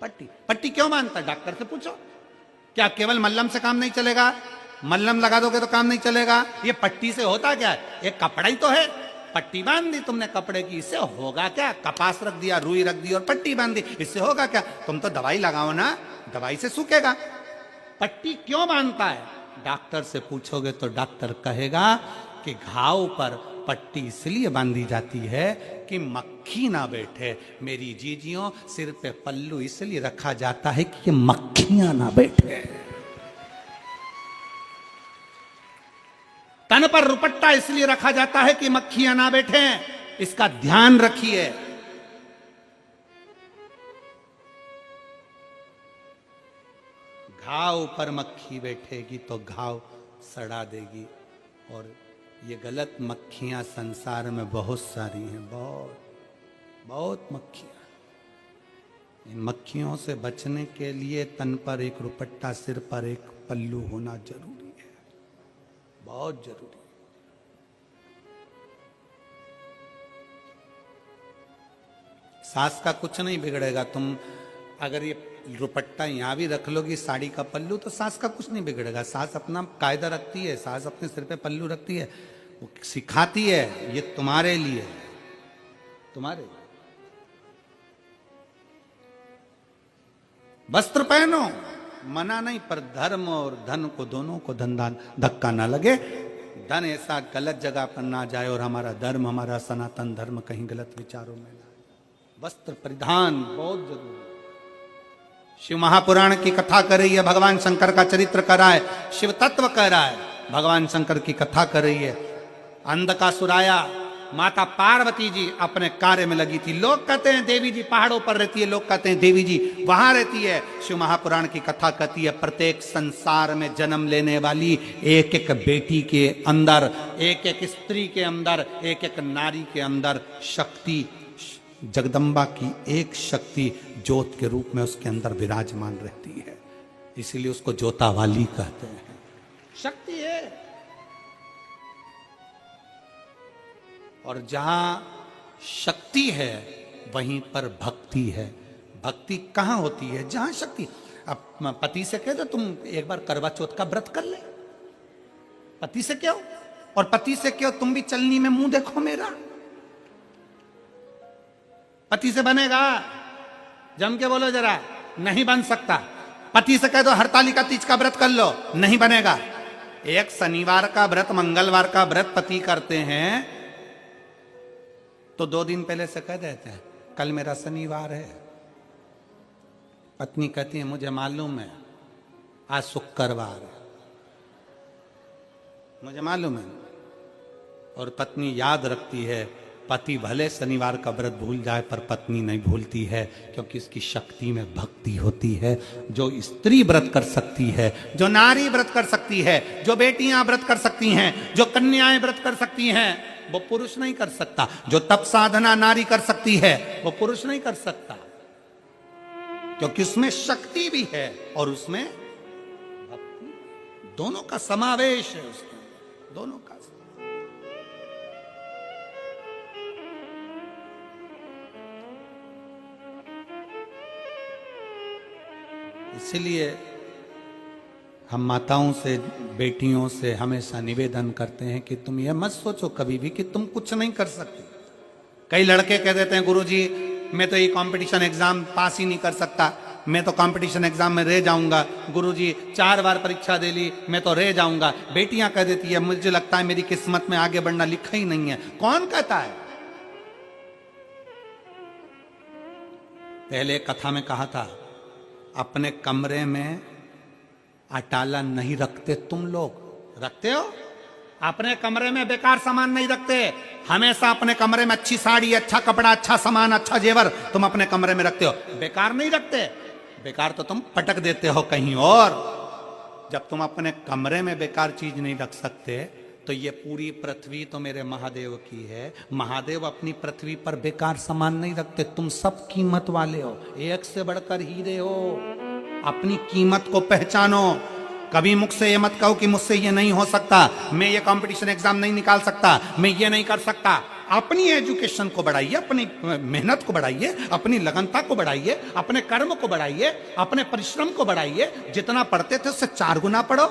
पट्टी। पट्टी क्यों बांधता है? डॉक्टर से पूछो। क्या केवल मल्लम से काम नहीं चलेगा? मल्लम लगा दोगे तो काम नहीं चलेगा। ये पट्टी से होता क्या है? ये कपड़ा ही तो है। पट्टी बांध दी तुमने कपड़े की, इससे होगा क्या? कपास रख दिया, रुई रख दी और पट्टी बांध दी, इससे होगा क्या? तुम तो दवाई लगाओ ना, दवाई से सूखेगा। पट्टी क्यों बांधता है? डॉक्टर से पूछोगे तो डॉक्टर कहेगा कि घाव पर पट्टी इसलिए बांधी जाती है कि मक्खी ना बैठे। मेरी जीजियों, सिर पे पल्लू इसलिए रखा जाता है कि ये मक्खियां ना बैठे। तन पर रुपट्टा इसलिए रखा जाता है कि मक्खियां ना बैठे। इसका ध्यान रखिए। घाव पर मक्खी बैठेगी तो घाव सड़ा देगी। और ये गलत मक्खियां संसार में बहुत सारी हैं, बहुत मक्खियां। इन मक्खियों से बचने के लिए तन पर एक रुपट्टा, सिर पर एक पल्लू होना जरूरी है, बहुत जरूरी। सास का कुछ नहीं बिगड़ेगा। तुम अगर ये दुपट्टा यहाँ भी रख लोगी, साड़ी का पल्लू, तो सास का कुछ नहीं बिगड़ेगा। सास अपना कायदा रखती है, सास अपने सिर पे पल्लू रखती है, वो सिखाती है ये तुम्हारे लिए, तुम्हारे लिए। वस्त्र पहनो, मना नहीं, पर धर्म और धन को दोनों को धक्का ना लगे, धन ऐसा गलत जगह पर ना जाए और हमारा धर्म, हमारा सनातन धर्म कहीं गलत विचारों में ना। वस्त्र परिधान बहुत जरूरी है। शिव महापुराण की कथा कर रही है, भगवान शंकर का चरित्र कर रहा है, शिव तत्व कह रहा है, भगवान शंकर की कथा कर रही है। अंधकासुर आया, माता पार्वती जी अपने कार्य में लगी थी। लोग कहते हैं देवी जी पहाड़ों पर रहती है, लोग कहते हैं देवी जी वहां रहती है। शिव महापुराण की कथा कहती है प्रत्येक संसार में जन्म लेने वाली एक एक बेटी के अंदर, एक एक स्त्री के अंदर, एक एक नारी के अंदर शक्ति, जगदम्बा की एक शक्ति ज्योत के रूप में उसके अंदर विराजमान रहती है। इसीलिए उसको ज्योता वाली कहते हैं। शक्ति है। और जहां शक्ति है वहीं पर भक्ति है। भक्ति कहां होती है? जहां शक्ति। अब पति से कह दो तुम एक बार करवा चौथ का व्रत कर ले, पति से क्यों? और पति से क्यों तुम भी चलनी में मुंह देखो मेरा। पति से बनेगा? जम के बोलो जरा, नहीं बन सकता। पति से कह दो हरतालिका तीज का व्रत कर लो, नहीं बनेगा। एक शनिवार का व्रत, मंगलवार का व्रत पति करते हैं तो 2 दिन पहले से कह देते हैं कल मेरा शनिवार है। पत्नी कहती है मुझे मालूम है आज शुक्रवार है, मुझे मालूम है। और पत्नी याद रखती है। पति भले शनिवार का व्रत भूल जाए पर पत्नी नहीं भूलती है, क्योंकि इसकी शक्ति में भक्ति होती है। जो स्त्री व्रत कर सकती है, जो नारी व्रत कर सकती है, जो बेटियां व्रत कर सकती हैं, जो कन्याएं व्रत कर सकती हैं, वो पुरुष नहीं कर सकता। जो तप साधना नारी कर सकती है वो पुरुष नहीं कर सकता, क्योंकि उसमें शक्ति भी है और उसमें भक्ति, दोनों का समावेश है, उसमें दोनों का। इसलिए हम माताओं से, बेटियों से हमेशा निवेदन करते हैं कि तुम यह मत सोचो कभी भी कि तुम कुछ नहीं कर सकते। कई लड़के कह देते हैं गुरुजी मैं तो ये कंपटीशन एग्जाम पास ही नहीं कर सकता, मैं तो कंपटीशन एग्जाम में रह जाऊंगा, गुरुजी 4 बार परीक्षा दे ली मैं तो रह जाऊंगा। बेटियां कह देती है मुझे लगता है मेरी किस्मत में आगे बढ़ना लिखा ही नहीं है। कौन कहता है? पहले कथा में कहा था अपने कमरे में अटाला नहीं रखते। तुम लोग रखते हो? अपने कमरे में बेकार सामान नहीं रखते। हमेशा अपने कमरे में अच्छी साड़ी, अच्छा कपड़ा, अच्छा सामान, अच्छा जेवर तुम अपने कमरे में रखते हो, बेकार नहीं रखते। बेकार तो तुम पटक देते हो कहीं और। जब तुम अपने कमरे में बेकार चीज नहीं रख सकते तो ये पूरी पृथ्वी तो मेरे महादेव की है। महादेव अपनी पृथ्वी पर बेकार सामान नहीं रखते। तुम सब कीमत वाले हो, एक से बढ़कर हीरे हो। अपनी कीमत को पहचानो। कभी मुख से ये मत कहो कि मुझसे ये नहीं हो सकता, मैं ये कंपटीशन एग्जाम नहीं निकाल सकता, मैं ये नहीं कर सकता। अपनी एजुकेशन को बढ़ाइए, अपनी मेहनत को बढ़ाइए, अपनी लगनता को बढ़ाइए, अपने कर्म को बढ़ाइए, अपने परिश्रम को बढ़ाइए। जितना पढ़ते थे उससे 4 गुना पढ़ो,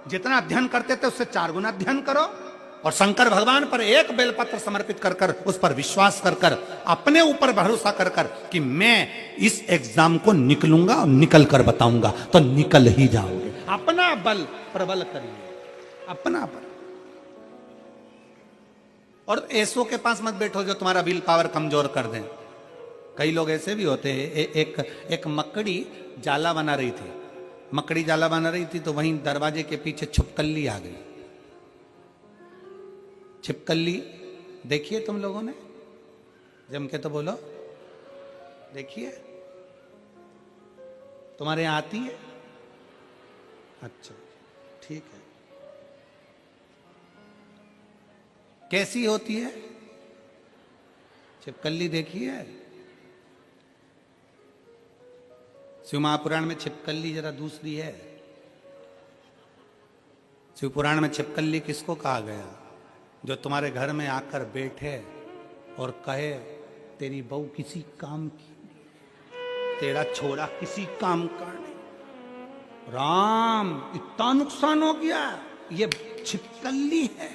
जितना अध्ययन करते थे उससे 4 गुना अध्ययन करो। और शंकर भगवान पर एक बेलपत्र समर्पित कर कर, उस पर विश्वास कर कर, अपने ऊपर भरोसा कर कर कि मैं इस एग्जाम को निकलूंगा और निकल कर बताऊंगा, तो निकल ही जाओगे। अपना बल प्रबल करिए, अपना बल। और ऐसों के पास मत बैठो जो तुम्हारा विल पावर कमजोर कर दें। कई लोग ऐसे भी होते हैं। एक मकड़ी जाला बना रही थी, मकड़ी जाला बना रही थी तो वहीं दरवाजे के पीछे छिपकली आ गई। छिपकली देखिए तुम लोगों ने, जम के तो बोलो, देखिए तुम्हारे यहाँ आती है? अच्छा ठीक है। कैसी होती है छिपकली? देखिए शिव महापुराण में छिपकली जरा दूसरी है। शिव पुराण में छिपकली किसको कहा गया? जो तुम्हारे घर में आकर बैठे और कहे तेरी बहू किसी काम की, तेरा छोरा किसी काम का नहीं। राम, इतना नुकसान हो गया। ये छिपकली है,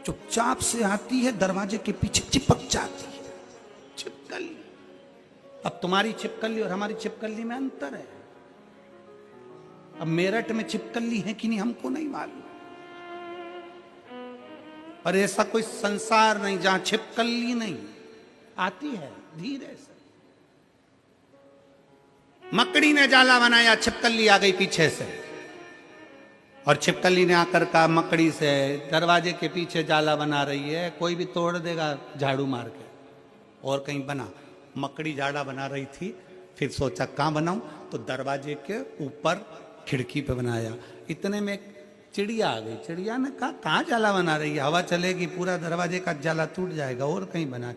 चुपचाप से आती है, दरवाजे के पीछे चिपक जाती है। छिपकली। अब तुम्हारी छिपकली और हमारी छिपकली में अंतर है। अब मेरठ में छिपकली है कि नहीं हमको नहीं मालूम, पर ऐसा कोई संसार नहीं जहां छिपकली नहीं आती है धीरे से। मकड़ी ने जाला बनाया, छिपकली आ गई पीछे से, और छिपकली ने आकर कहा मकड़ी से, दरवाजे के पीछे जाला बना रही है, कोई भी तोड़ देगा झाड़ू मार के। और कहीं बना, मकड़ी झाड़ा बना रही थी, फिर सोचा कहां बनाऊं, तो दरवाजे के ऊपर खिड़की पे बनाया। इतने में चिड़िया आ गई। चिड़िया ने कहा कहाँ जाला बना रही है, हवा चलेगी पूरा दरवाजे का जाला टूट जाएगा। और कहीं बना।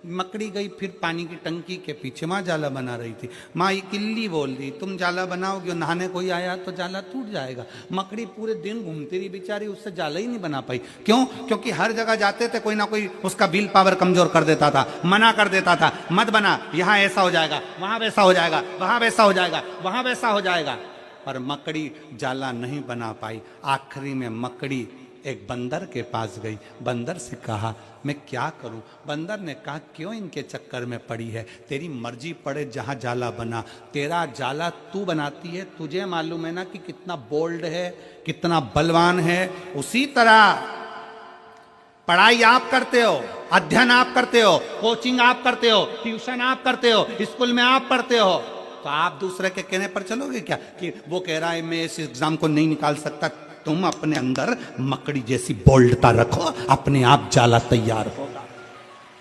मकड़ी गई फिर पानी की टंकी के पीछे, वहां जाला बना रही थी। माँ ये किल्ली बोल दी, तुम जाला बनाओगे, नहाने कोई आया तो जाला टूट जाएगा। मकड़ी पूरे दिन घूमती रही बेचारी, उससे जाला ही नहीं बना पाई। क्यों? क्योंकि हर जगह जाते थे कोई ना कोई उसका बिल पावर कमजोर कर देता था, मना कर देता था, मत बना, यहाँ ऐसा हो जाएगा, वहां वैसा हो जाएगा, वहां वैसा हो जाएगा, वहां वैसा हो जाएगा। पर मकड़ी जाला नहीं बना पाई। आखिरी में मकड़ी एक बंदर के पास गई, बंदर से कहा मैं क्या करूं। बंदर ने कहा क्यों इनके चक्कर में पड़ी है, तेरी मर्जी पड़े जहां जाला बना, तेरा जाला तू बनाती है, तुझे मालूम है ना कि कितना बोल्ड है, कितना बलवान है। उसी तरह पढ़ाई आप करते हो, अध्ययन आप करते हो, कोचिंग आप करते हो, ट्यूशन आप करते हो, स्कूल में आप पढ़ते हो, तो आप दूसरे के कहने पर चलोगे क्या कि वो कह रहा है मैं इस एग्जाम को नहीं निकाल सकता। तुम अपने अंदर मकड़ी जैसी बोल्डता रखो, अपने आप जाला तैयार होगा।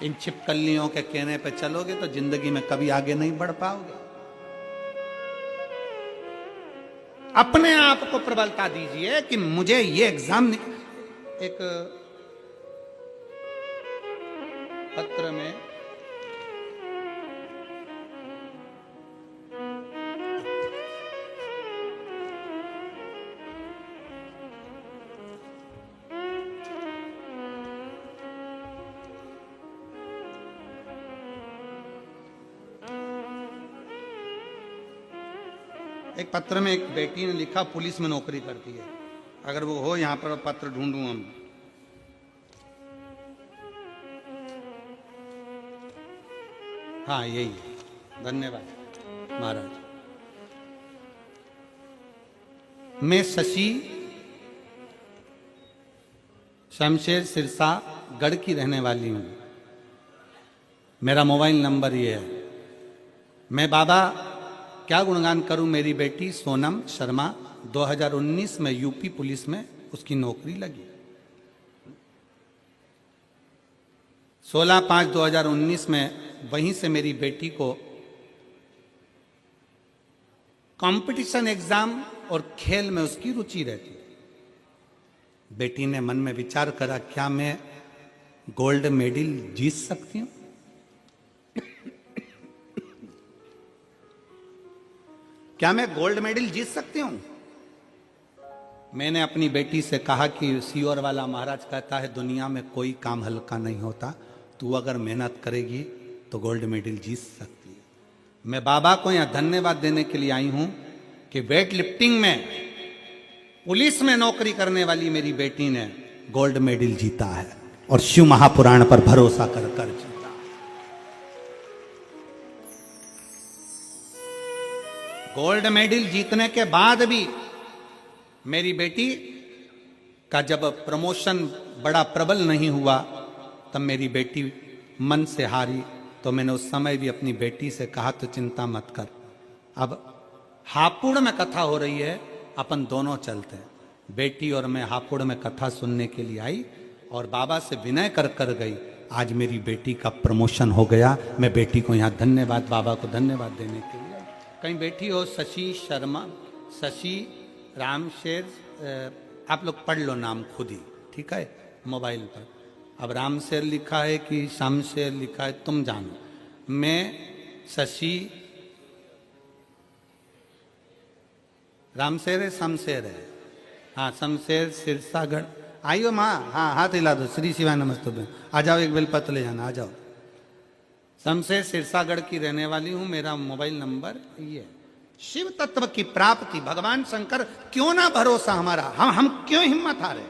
इन छिपकलियों के कहने पर चलोगे तो जिंदगी में कभी आगे नहीं बढ़ पाओगे। अपने आप को प्रबलता दीजिए कि मुझे ये एग्जाम। एक पत्र में एक बेटी ने लिखा पुलिस में नौकरी करती है, अगर वो हो यहां पर पत्र ढूंढूं हम। हाँ यही है, धन्यवाद महाराज। मैं शशि शमशेर सिरसा गढ़ की रहने वाली हूं। मेरा मोबाइल नंबर ये है। मैं बाबा क्या गुणगान करूं, मेरी बेटी सोनम शर्मा 2019 में यूपी पुलिस में उसकी नौकरी लगी। 16/5/2019 में वहीं से मेरी बेटी को कंपटीशन एग्जाम और खेल में उसकी रुचि रहती। बेटी ने मन में विचार करा क्या मैं गोल्ड मेडल जीत सकती हूं। क्या मैं गोल्ड मेडल जीत सकती हूं? मैंने अपनी बेटी से कहा कि सीओर वाला महाराज कहता है दुनिया में कोई काम हल्का नहीं होता, तू अगर मेहनत करेगी तो गोल्ड मेडल जीत सकती है। मैं बाबा को यहां धन्यवाद देने के लिए आई हूं कि वेट लिफ्टिंग में पुलिस में नौकरी करने वाली मेरी बेटी ने गोल्ड मेडल जीता है और शिव महापुराण पर भरोसा कर जीता। गोल्ड मेडल जीतने के बाद भी मेरी बेटी का जब प्रमोशन बड़ा प्रबल नहीं हुआ तब मेरी बेटी मन से हारी। तो मैंने उस समय भी अपनी बेटी से कहा तो चिंता मत कर, अब हापुड़ में कथा हो रही है, अपन दोनों चलते हैं। बेटी और मैं हापुड़ में कथा सुनने के लिए आई और बाबा से विनय कर गई। आज मेरी बेटी का प्रमोशन हो गया। मैं बेटी को यहाँ धन्यवाद, बाबा को धन्यवाद देने के लिए। कहीं बैठी हो शशि शर्मा, शशि रामशेर, आप लोग पढ़ लो नाम खुद ही, ठीक है, मोबाइल पर। अब रामशेर लिखा है कि शामशेर लिखा है, तुम जानो। मैं शशि, रामशेर है शमशेर है, हाँ शमशेर सिरसागढ़। आइयो माँ, हाँ हाथ हिला दो। श्री शिवाय नमस्तुभ्यं। आ जाओ, एक बेलपत्र ले जाना, आ जाओ। शमशेर सिरसागढ़ की रहने वाली हूं, मेरा मोबाइल नंबर ये। शिव तत्व की प्राप्ति, भगवान शंकर क्यों ना भरोसा हमारा, हम क्यों हिम्मत हारे,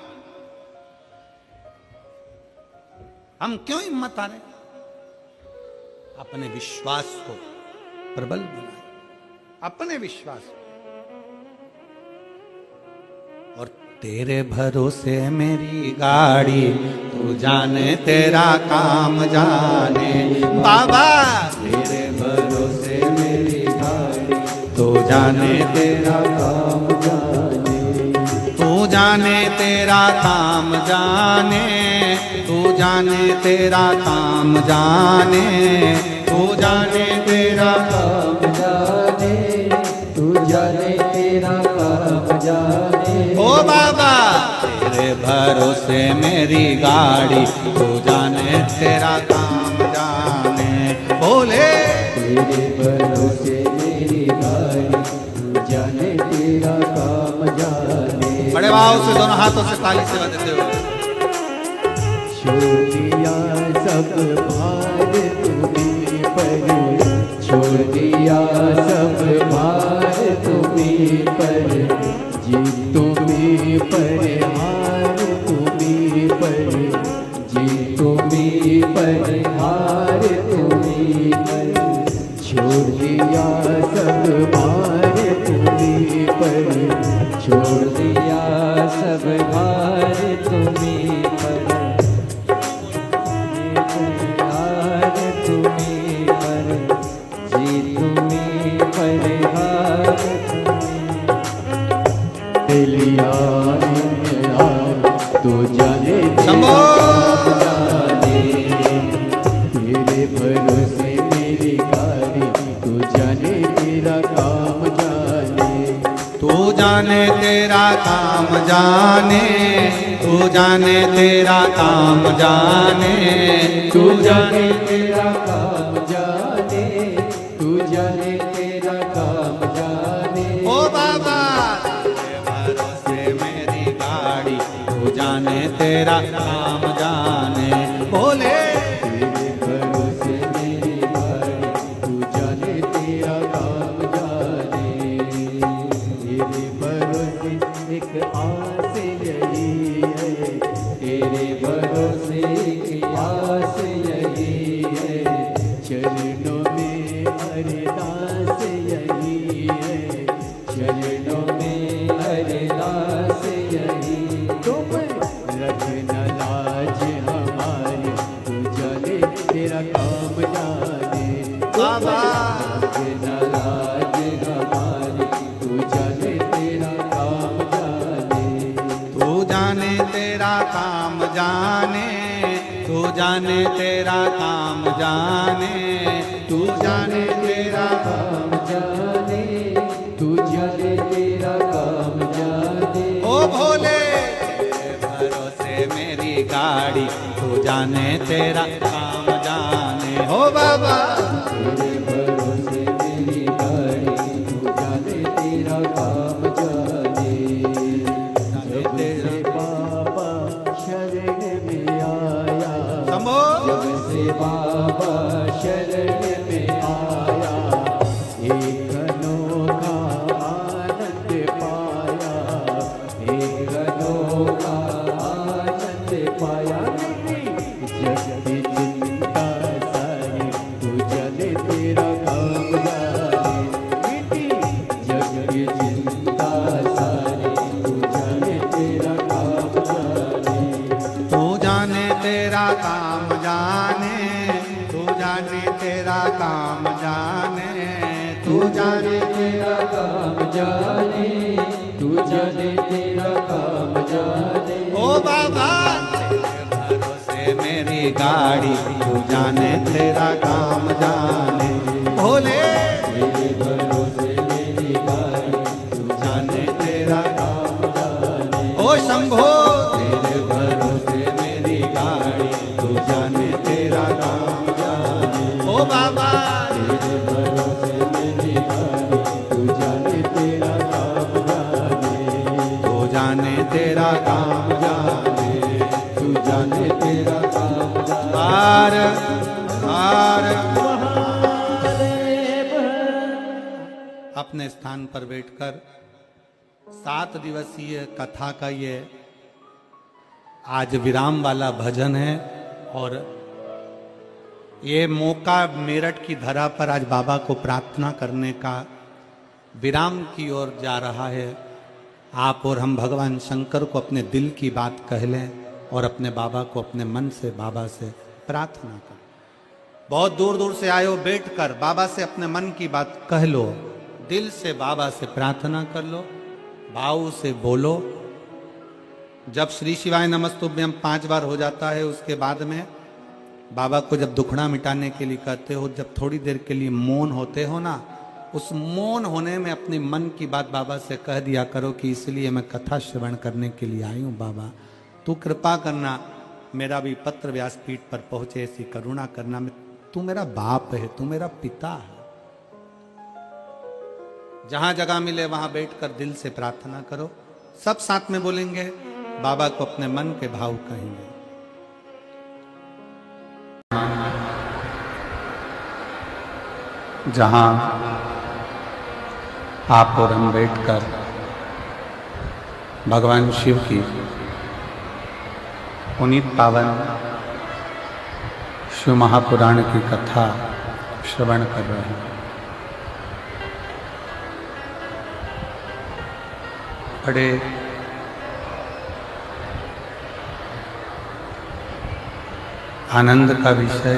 हम क्यों हिम्मत हारे? अपने विश्वास को प्रबल बनाए, अपने विश्वास को। और तेरे भरोसे मेरी गाड़ी, तू जाने तेरा काम जाने बाबा, तेरे भरोसे मेरी गाड़ी, तू जाने तेरा काम जाने, तू जाने तेरा काम जाने, तू जाने तेरा काम जाने, तू जाने तेरा काम जाने, तू जाने तेरा काम जाने। ओ बाबा, तेरे भरोसे मेरी गाड़ी, तू जाने तेरा काम जाने। बोले तेरे भरोसे मेरी गाड़ी, तू जाने तेरा काम जाने। बड़े भाव से दोनों हाथों से ताली से बजाते हुए। छोड़ दिया सब भार तुम्हीं पर, छोड़ दिया सब भार तुम्हीं पर, जीत तुम्हीं पर, हार तुम्हीं पर, जीत तुम्हीं पर, हार तुम्हीं पर। छोड़ दिया सब भार तुम्हीं पर, छोड़ दिया सब भार तुम्हीं पर, हार तुम्हीं पर, जीत तुम्हीं पर, हार तुम्हीं। लिया तो जाने शंभो। जाने, तेरे भरोसे मेरी गाड़ी, तू जाने तेरा काम जाने, तू जाने तेरा काम जाने, तू जाने तेरा काम जाने, तू जाने तेरा काम जाने, तू जाने तेरा काम जाने। ओ बाबा, तेरे भरोसे मेरी गाड़ी, तू जाने तेरा काम जाने। बोले तेरे भरोसे मेरी गाड़ी, तू जाने तेरा काम जाने। तेरे भरोसे एक आस यही है, तेरे भरोसे एक आस यही है, चरणों में अरदास यही है, चरणों में अरदास यही। तुम रखना लाज हमारी, तू जाने तेरा काम जाने। बाबा। रखना लाज हमारी, तू जाने तेरा काम जाने। तू जाने तेरा काम जाने, तू जाने तेरा काम जाने, तू जाने तेरा काम जाने, तू जाने तेरा काम जाने। ओ भोले, तेरे भरोसे मेरी गाड़ी, तू जाने तेरा काम जाने। हो बाबा, तेरे भरोसे मेरी गाड़ी, तू जाने तेरा काम जाने। जब से बाबा शरण में आया, शंभो। जब से बाबा शरण में आया, एक अनोखा आनंद पाया, एक अनोखा आनंद पाया। जग की चिंता सारी, तू जाने तेरा काम जाने। जग की चिंता सारी, तू जाने तेरा काम जाने। तू जाने तेरा काम जाने, तू जाने तेरा काम जाने, तू जाने तेरा काम जाने, तू जाने तेरा काम जाने। ओ बाबा, तेरे भरोसे मेरी गाड़ी, तू जाने तेरा काम जाने। भोले, तेरे भरोसे मेरी गाड़ी, तू जाने तेरा काम जाने। ओ शंभो, तेरे भरोसे मेरी गाड़ी, तू जाने तेरा काम जाने। ओ बाबा, तेरे भरोसे मेरी गाड़ी, तू जाने तेरा काम जाने। तू जाने तेरा काम जाने, तू जाने तेरा काम जाने। हार हार अपने स्थान पर बैठकर 7 दिवसीय कथा का ये आज विराम वाला भजन है। और ये मौका मेरठ की धरा पर आज बाबा को प्रार्थना करने का विराम की ओर जा रहा है। आप और हम भगवान शंकर को अपने दिल की बात कह लें और अपने बाबा को अपने मन से बाबा से प्रार्थना करें। बहुत दूर दूर से आए हो, बैठकर बाबा से अपने मन की बात कह लो, दिल से बाबा से प्रार्थना कर लो, भाव से बोलो। जब श्री शिवाय नमस्तुभ्यम 5 बार हो जाता है, उसके बाद में बाबा को जब दुखड़ा मिटाने के लिए कहते हो, जब थोड़ी देर के लिए मौन होते हो ना, उस मौन होने में अपनी मन की बात बाबा से कह दिया करो कि इसलिए मैं कथा श्रवण करने के लिए आई हूँ। बाबा तू कृपा करना, मेरा भी पत्र व्यासपीठ पर पहुंचे, ऐसी करुणा करना। तू मेरा बाप है, तू मेरा पिता है। जहां जगह मिले वहां बैठकर दिल से प्रार्थना करो। सब साथ में बोलेंगे, बाबा को अपने मन के भाव कहेंगे। जहां आप और हम बैठकर भगवान शिव की पुनीत पावन शिव महापुराण की कथा श्रवण कर रहे हैं। बड़े आनंद का विषय,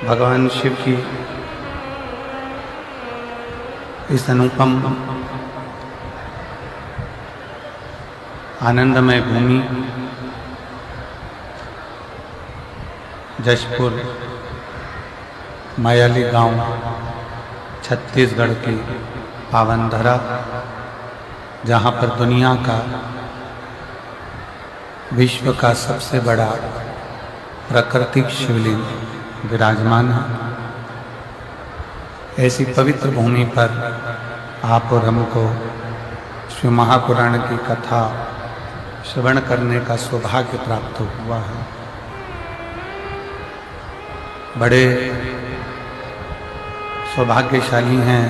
भगवान शिव की इस अनुपम आनंदमय भूमि जशपुर मायाली गांव छत्तीसगढ़ की पावन धरा, जहां पर दुनिया का विश्व का सबसे बड़ा प्राकृतिक शिवलिंग विराजमान है। ऐसी पवित्र भूमि पर आप और हमको शिव महापुराण की कथा श्रवण करने का सौभाग्य प्राप्त हुआ है। बड़े सौभाग्यशाली हैं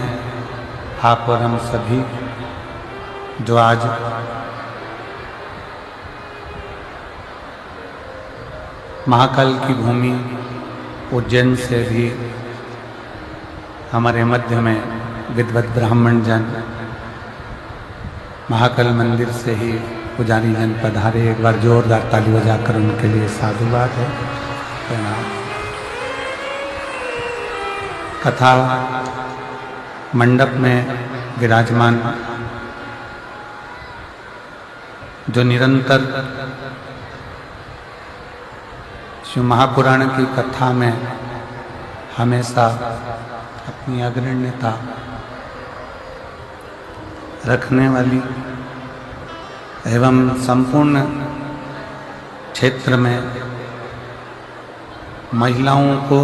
आप और हम सभी, जो आज महाकाल की भूमि उज्जैन से भी हमारे मध्य में विद्वत ब्राह्मण जन, महाकाल मंदिर से ही पुजारी जन पधारे। एक बार जोरदार ताली बजाकर उनके लिए साधुवाद है, प्रणाम। कथा मंडप में विराजमान जो निरंतर शिव महापुराण की कथा में हमेशा अपनी अग्रण्यता रखने वाली एवं संपूर्ण क्षेत्र में महिलाओं को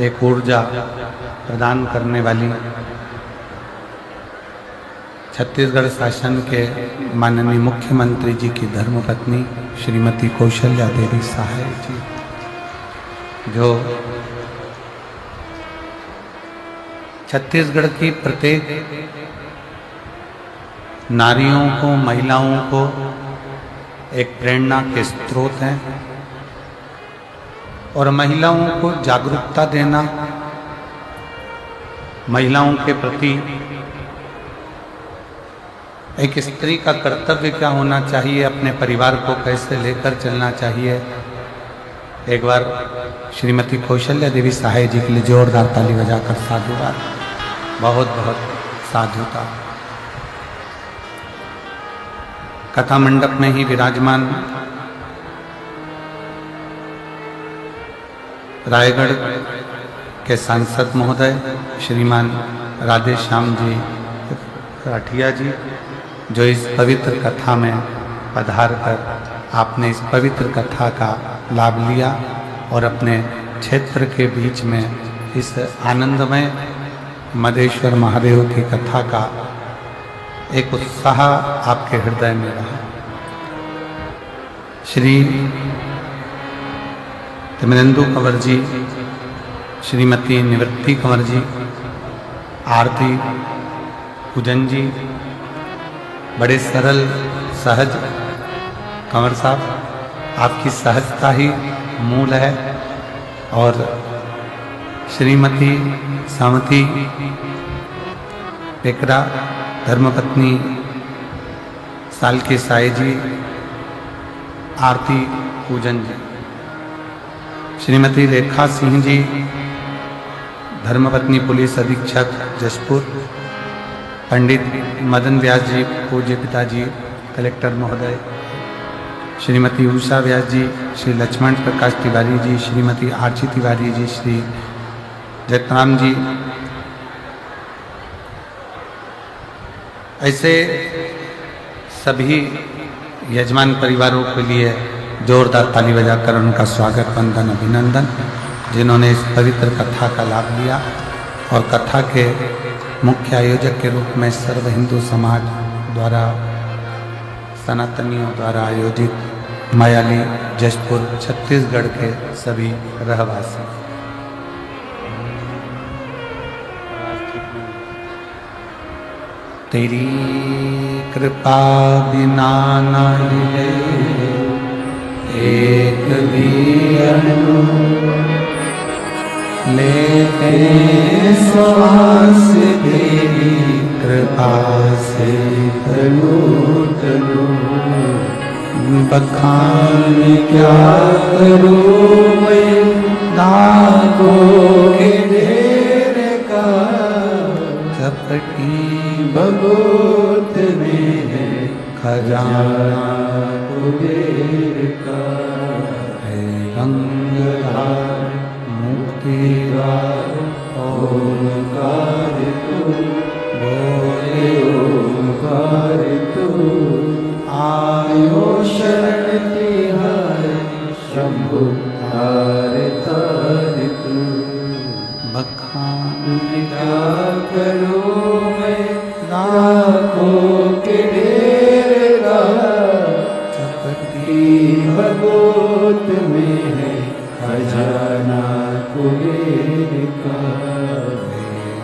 एक ऊर्जा प्रदान करने वाली छत्तीसगढ़ शासन के माननीय मुख्यमंत्री जी की धर्मपत्नी श्रीमती कौशल्या देवी सहाय जी, जो छत्तीसगढ़ की प्रत्येक नारियों को, महिलाओं को एक प्रेरणा के स्रोत हैं और महिलाओं को जागरूकता देना, महिलाओं के प्रति एक स्त्री का कर्तव्य क्या होना चाहिए, अपने परिवार को कैसे लेकर चलना चाहिए। एक बार श्रीमती कौशल्या देवी सहाय जी के लिए जोरदार ताली बजाकर साधुवाद, बहुत बहुत साधुता। कथा मंडप में ही विराजमान रायगढ़ के सांसद महोदय श्रीमान राधे श्याम जी राठिया जी, जो इस पवित्र कथा में पधार कर आपने इस पवित्र कथा का लाभ लिया और अपने क्षेत्र के बीच में इस आनंदमय मधेश्वर महादेव की कथा का एक उत्साह आपके हृदय में रहा। श्री तिमरेंदु कंवर जी, श्रीमती निवृत्ति कंवर जी, आरती पूजन जी, बड़े सरल सहज कंवर साहब, आपकी सहजता ही मूल है। और श्रीमती सामती पेकरा, धर्मपत्नी सालकी साई जी, आरती पूजन जी, श्रीमती रेखा सिंह जी, धर्मपत्नी पुलिस अधीक्षक जशपुर, पंडित मदन व्यास जी, पूज्य पिताजी कलेक्टर महोदय, श्रीमती उषा व्यास जी, श्री लक्ष्मण प्रकाश तिवारी जी, श्रीमती आरची तिवारी जी, श्री जयराम जी, ऐसे सभी यजमान परिवारों के लिए जोरदार ताली बजाकर उनका स्वागत, वंदन, अभिनंदन, जिन्होंने इस पवित्र कथा का लाभ लिया। और कथा के मुख्य आयोजक के रूप में सर्व हिंदू समाज द्वारा, सनातनियों द्वारा आयोजित मायाली जशपुर छत्तीसगढ़ के सभी रहवासी। तेरी कृपा बिना न मिले एक भी अणु, लेते श्वास तेरी कृपा से तनु तनु। बखान क्या करूं मैं दागों के ढेर का, चपटी भगोत में है खजाना कुबेर का। है गंगाधार मुक्तिद्वार ओंकार तू, बोले ओंकार तू। आयो शरण तिहार शंभु तार तार तू। बखान क्या करूं मैं लाखों के ढेर का, चपटी भगोत में है खजाना कुबेर का।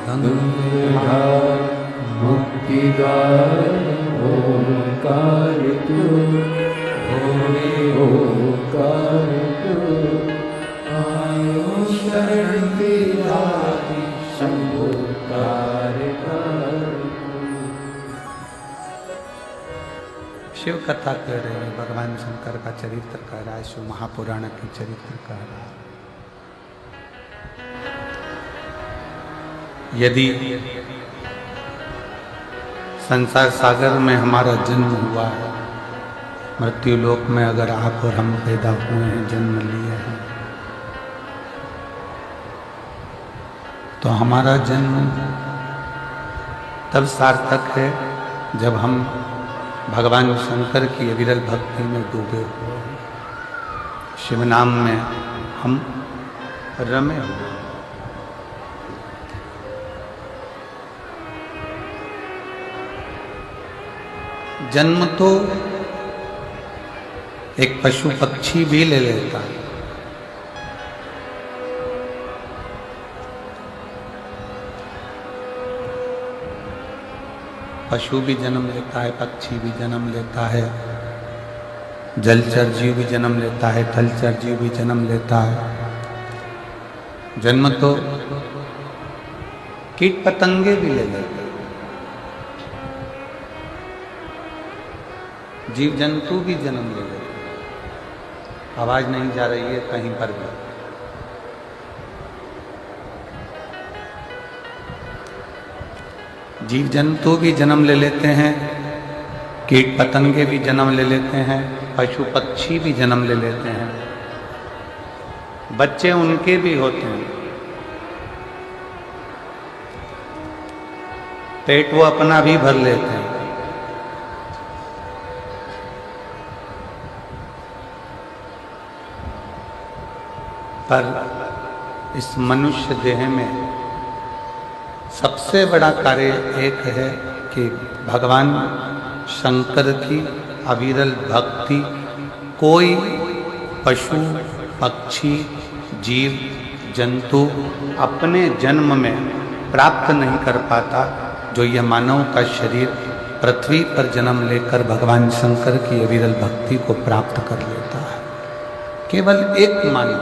गंगाधार मुक्तिद्वार ओंकार तू, भोले ओंकार तू। आयो शरण तिहारी शंभु तार तार। शिव कथा कह रहे हैं, भगवान शंकर का चरित्र कह रहा है, शिव महापुराण की चरित्र कह रहा है। यदि संसार सागर में हमारा जन्म हुआ है, मृत्यु लोक में अगर आप और हम पैदा हुए हैं, जन्म लिए हैं, तो हमारा जन्म तब सार्थक है जब हम भगवान शंकर की अविरल भक्ति में डूबे हुए, शिव नाम में हम रमे हुए। जन्म तो एक पशु पक्षी भी ले लेता है। पशु भी जन्म लेता है, पक्षी भी जन्म लेता है, जलचर जीव भी जन्म लेता है, थलचर जीव भी जन्म लेता है। जन्म तो कीट पतंगे भी ले लेते हैं, जीव जंतु भी जन्म ले लेते हैं। आवाज नहीं जा रही है कहीं पर भी। जीव जंतु भी जन्म ले लेते हैं, कीट पतंगे भी जन्म ले लेते हैं, पशु पक्षी भी जन्म ले लेते हैं, बच्चे उनके भी होते हैं। पेट वो अपना भी भर लेते हैं। पर इस मनुष्य देह में सबसे बड़ा कार्य एक है कि भगवान शंकर की अविरल भक्ति कोई पशु पक्षी जीव जंतु अपने जन्म में प्राप्त नहीं कर पाता, जो यह मानव का शरीर पृथ्वी पर जन्म लेकर भगवान शंकर की अविरल भक्ति को प्राप्त कर लेता है। केवल एक मानव,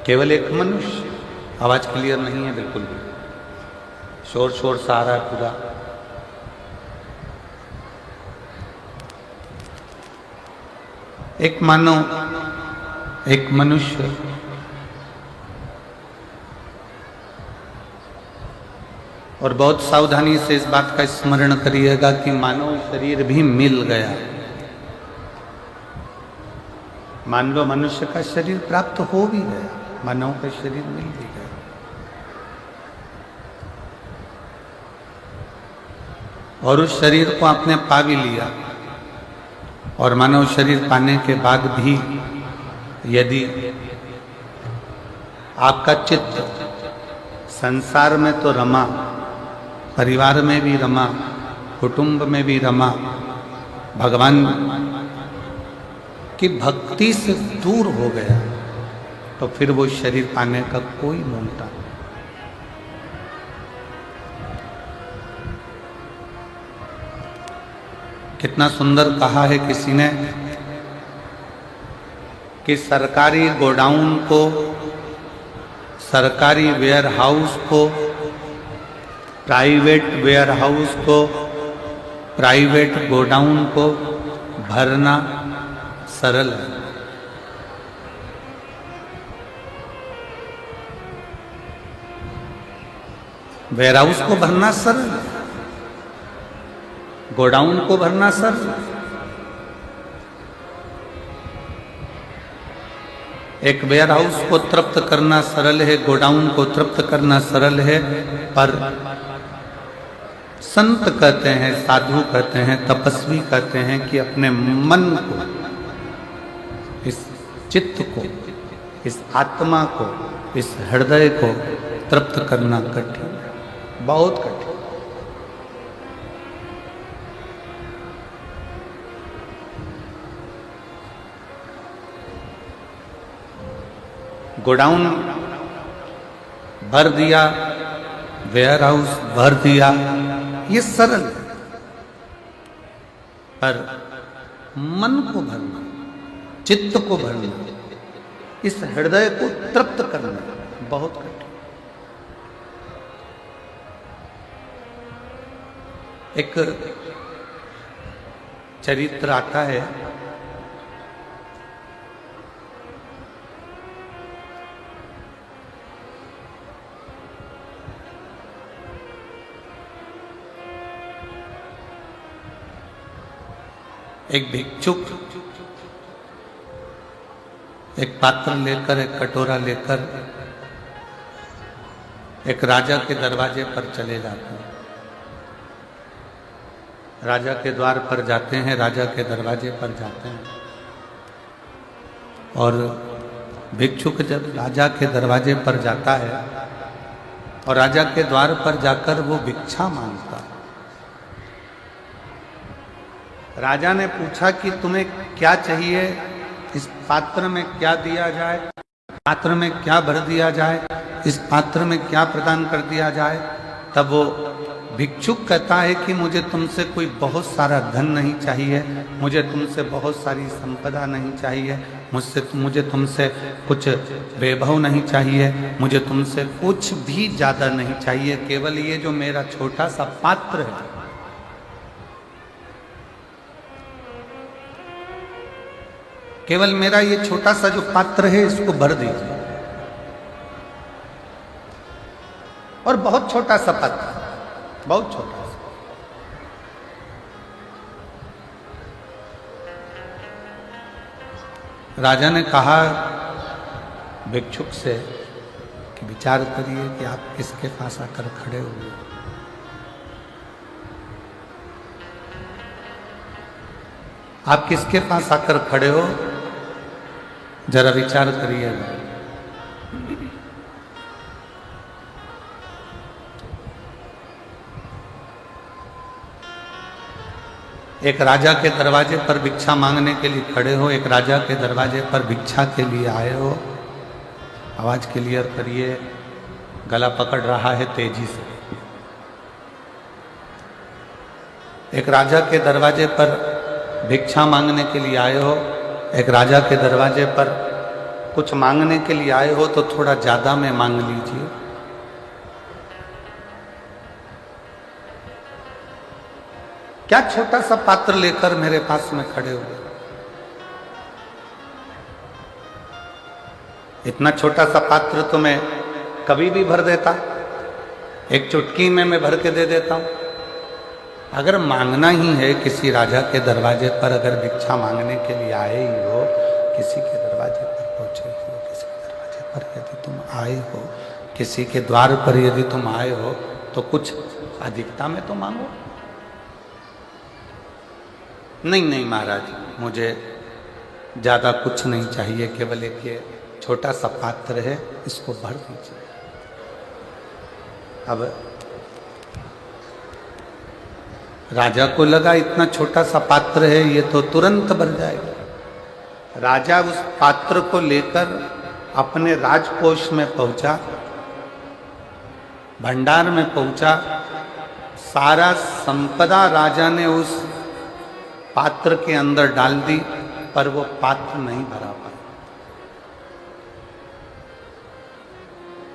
केवल एक मनुष्य। आवाज क्लियर नहीं है बिल्कुल भी, शोर शोर सा आ रहा है पूरा। एक मानव, एक मनुष्य और बहुत सावधानी से इस बात का स्मरण करिएगा कि मानव शरीर भी मिल गया। मान लो मनुष्य का शरीर प्राप्त हो भी गया, मानव का शरीर मिल भी गया। और उस शरीर को आपने पा भी लिया, और मानव शरीर पाने के बाद भी यदि आपका चित्त संसार में तो रमा, परिवार में भी रमा, कुटुंब में भी रमा, भगवान की भक्ति से दूर हो गया, तो फिर वो शरीर पाने का कोई मूलता नहीं। कितना सुंदर कहा है किसी ने कि सरकारी गोडाउन को, सरकारी वेयरहाउस को, प्राइवेट वेयरहाउस को, प्राइवेट गोडाउन को भरना सरल है। वेयरहाउस को भरना सरल है, गोडाउन को भरना सरल है। एक वेयरहाउस को तृप्त करना सरल है, गोडाउन को तृप्त करना सरल है, पर संत कहते हैं, साधु कहते हैं, तपस्वी कहते हैं कि अपने मन को, इस चित्त को, इस आत्मा को, इस हृदय को तृप्त करना कठिन, बहुत कठिन। गोडाउन भर दिया, वेयरहाउस भर दिया, ये सरल है, पर मन को भरना, चित्त को भरना, इस हृदय को तृप्त करना बहुत कठिन। एक चरित्र आता है, एक भिक्षुक एक पात्र लेकर, एक कटोरा लेकर एक राजा के दरवाजे पर चले जाते हैं। राजा के द्वार पर जाते हैं, राजा के दरवाजे पर जाते हैं, और भिक्षुक जब राजा के दरवाजे पर जाता है और राजा के द्वार पर जाकर वो भिक्षा मांगता है। राजा ने पूछा कि तुम्हें क्या चाहिए, इस पात्र में क्या दिया जाए, पात्र में क्या भर दिया जाए, इस पात्र में क्या प्रदान कर दिया जाए। तब वो भिक्षुक कहता है कि मुझे तुमसे कोई बहुत सारा धन नहीं चाहिए, मुझे तुमसे बहुत सारी संपदा नहीं चाहिए, मुझे तुमसे कुछ वैभव नहीं चाहिए, मुझे तुमसे कुछ भी ज़्यादा नहीं चाहिए, केवल ये जो मेरा छोटा सा पात्र है, केवल मेरा ये छोटा सा जो पात्र है इसको भर दीजिए। और बहुत छोटा सा पात्र, बहुत छोटा सा। राजा ने कहा भिक्षुक से कि विचार करिए कि आप किसके पास आकर खड़े हुए। आप किसके पास आकर खड़े हो, जरा विचार करिएगा। एक राजा के दरवाजे पर भिक्षा मांगने के लिए खड़े हो, एक राजा के दरवाजे पर भिक्षा के लिए आए हो। आवाज क्लियर करिए, गला पकड़ रहा है तेजी से। एक राजा के दरवाजे पर भिक्षा मांगने के लिए आए हो, एक राजा के दरवाजे पर कुछ मांगने के लिए आए हो तो थोड़ा ज्यादा में मांग लीजिए। क्या छोटा सा पात्र लेकर मेरे पास में खड़े हुए? इतना छोटा सा पात्र तो मैं कभी भी भर देता, एक चुटकी में मैं भर के दे देता हूं। अगर मांगना ही है किसी राजा के दरवाजे पर, अगर भिक्षा मांगने के लिए आए ही हो, किसी के दरवाजे पर पहुंचे ही हो, किसी के दरवाजे पर यदि तुम आए हो, किसी के द्वार पर यदि तुम आए हो, तो कुछ अधिकता में तो मांगो। नहीं नहीं महाराज, मुझे ज्यादा कुछ नहीं चाहिए, केवल एक ये छोटा सा पात्र है, इसको भर दीजिए। अब राजा को लगा इतना छोटा सा पात्र है, ये तो तुरंत भर जाएगा। राजा उस पात्र को लेकर अपने राजकोष में पहुंचा, भंडार में पहुंचा। सारा संपदा राजा ने उस पात्र के अंदर डाल दी, पर वो पात्र नहीं भरा पाया।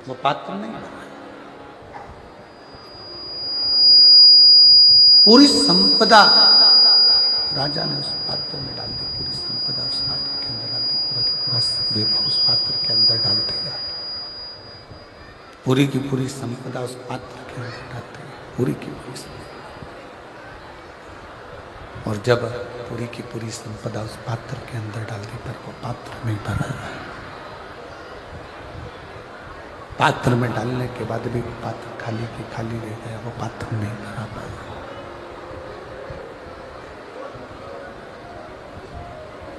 वो पात्र नहीं भरा। पूरी संपदा राजा ने उस पात्र में डाल दी, पूरी संपदा उस पात्र के अंदर डाल दी, पूरा बस वैभव उस पात्र के अंदर डालते गए, पूरी की पूरी संपदा उस पात्र के अंदर डालते गए, पूरी की पूरी संपदा। और जब पूरी की पूरी संपदा उस पात्र के अंदर डाल दी, पर वो पात्र नहीं भरा। पात्र में डालने के बाद भी पात्र खाली की खाली रह गया, वो पात्र नहीं भरा पाया।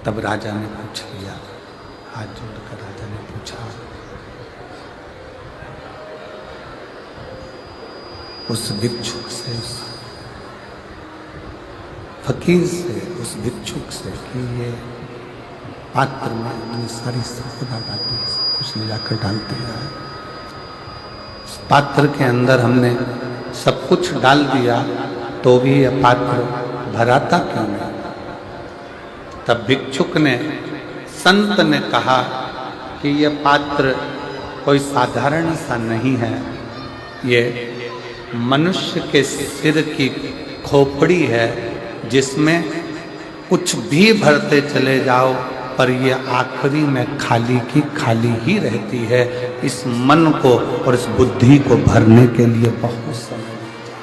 तब राजा ने पूछ लिया, हाथ जोड़कर राजा ने पूछा, उस भिक्षुक से, उस फकीर से, उस भिक्षुक से कि ये पात्र में इतनी सारी संपदा डाली, सब कुछ ले जाकर डालते हैं, उस पात्र के अंदर हमने सब कुछ डाल दिया तो भी यह पात्र भराता क्यों नहीं? तब भिक्षुक ने, संत ने कहा कि यह पात्र कोई साधारण सा नहीं है, ये मनुष्य के सिर की खोपड़ी है, जिसमें कुछ भी भरते चले जाओ पर ये आखिरी में खाली की खाली ही रहती है। इस मन को और इस बुद्धि को भरने के लिए बहुत समय लगता है,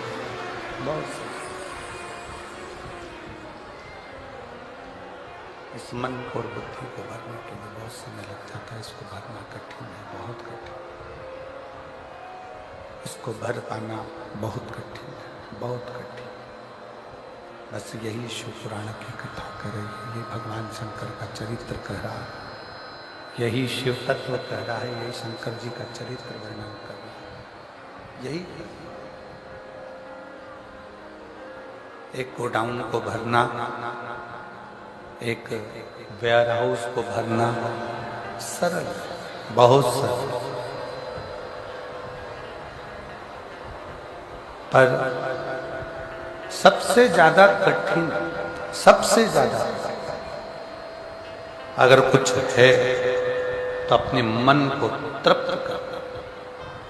बहुत समय। इस मन को और बुद्धि को भरने के लिए बहुत समय लग जाता है। इसको भरना कठिन है, बहुत कठिन। इसको भर पाना बहुत कठिन है, बहुत कठिन। बस यही शिव पुराण की कथा कर रही है, यही भगवान शंकर का चरित्र कह रहा है, यही शिव तत्व कह रहा है, यही शंकर जी का चरित्र वर्णन कर रहा है। यही एक गोडाउन को भरना, एक वेयर हाउस को भरना सरल, बहुत सरल, पर सबसे ज्यादा कठिन, सबसे ज्यादा अगर कुछ है तो अपने मन को तृप्त कर,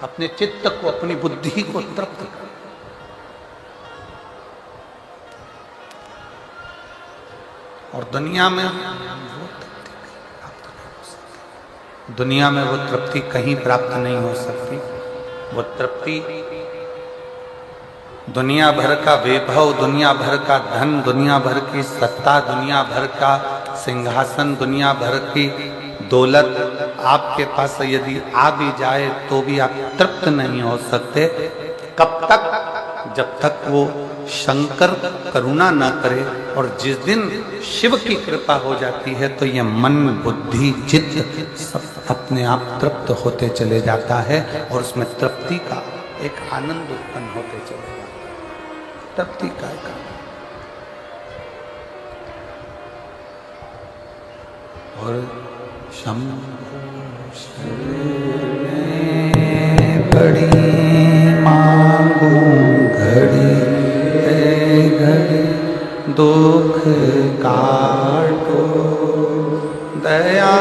अपने चित्त को, अपनी बुद्धि को तृप्त कर। और दुनिया में वो तृप्ति प्राप्त नहीं हो सकती, दुनिया में वो तृप्ति कहीं प्राप्त नहीं हो सकती। वो तृप्ति दुनिया भर का वैभव, दुनिया भर का धन, दुनिया भर की सत्ता, दुनिया भर का सिंहासन, दुनिया भर की दौलत आपके पास यदि आ भी जाए तो भी आप तृप्त नहीं हो सकते। कब तक? जब तक वो शंकर करुणा न करे। और जिस दिन शिव की कृपा हो जाती है तो ये मन, बुद्धि, चित्त सब अपने आप तृप्त होते चले जाता है और उसमें तृप्ति का एक आनंद उत्पन्न होते चले जाता है। तृप्ति का एक आनंद। और शंभो शरणं बड़ी मांगू घड़ी घड़ी दुख काटो दया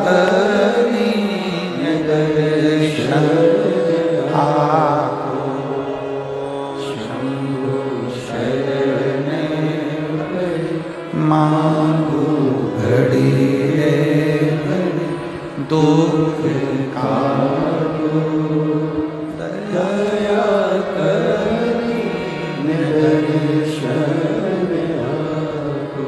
करी दर्शन आपो शंभो शरणं मांगू घड़ी घड़ी दुख काटो दया करी दर्शन आपो।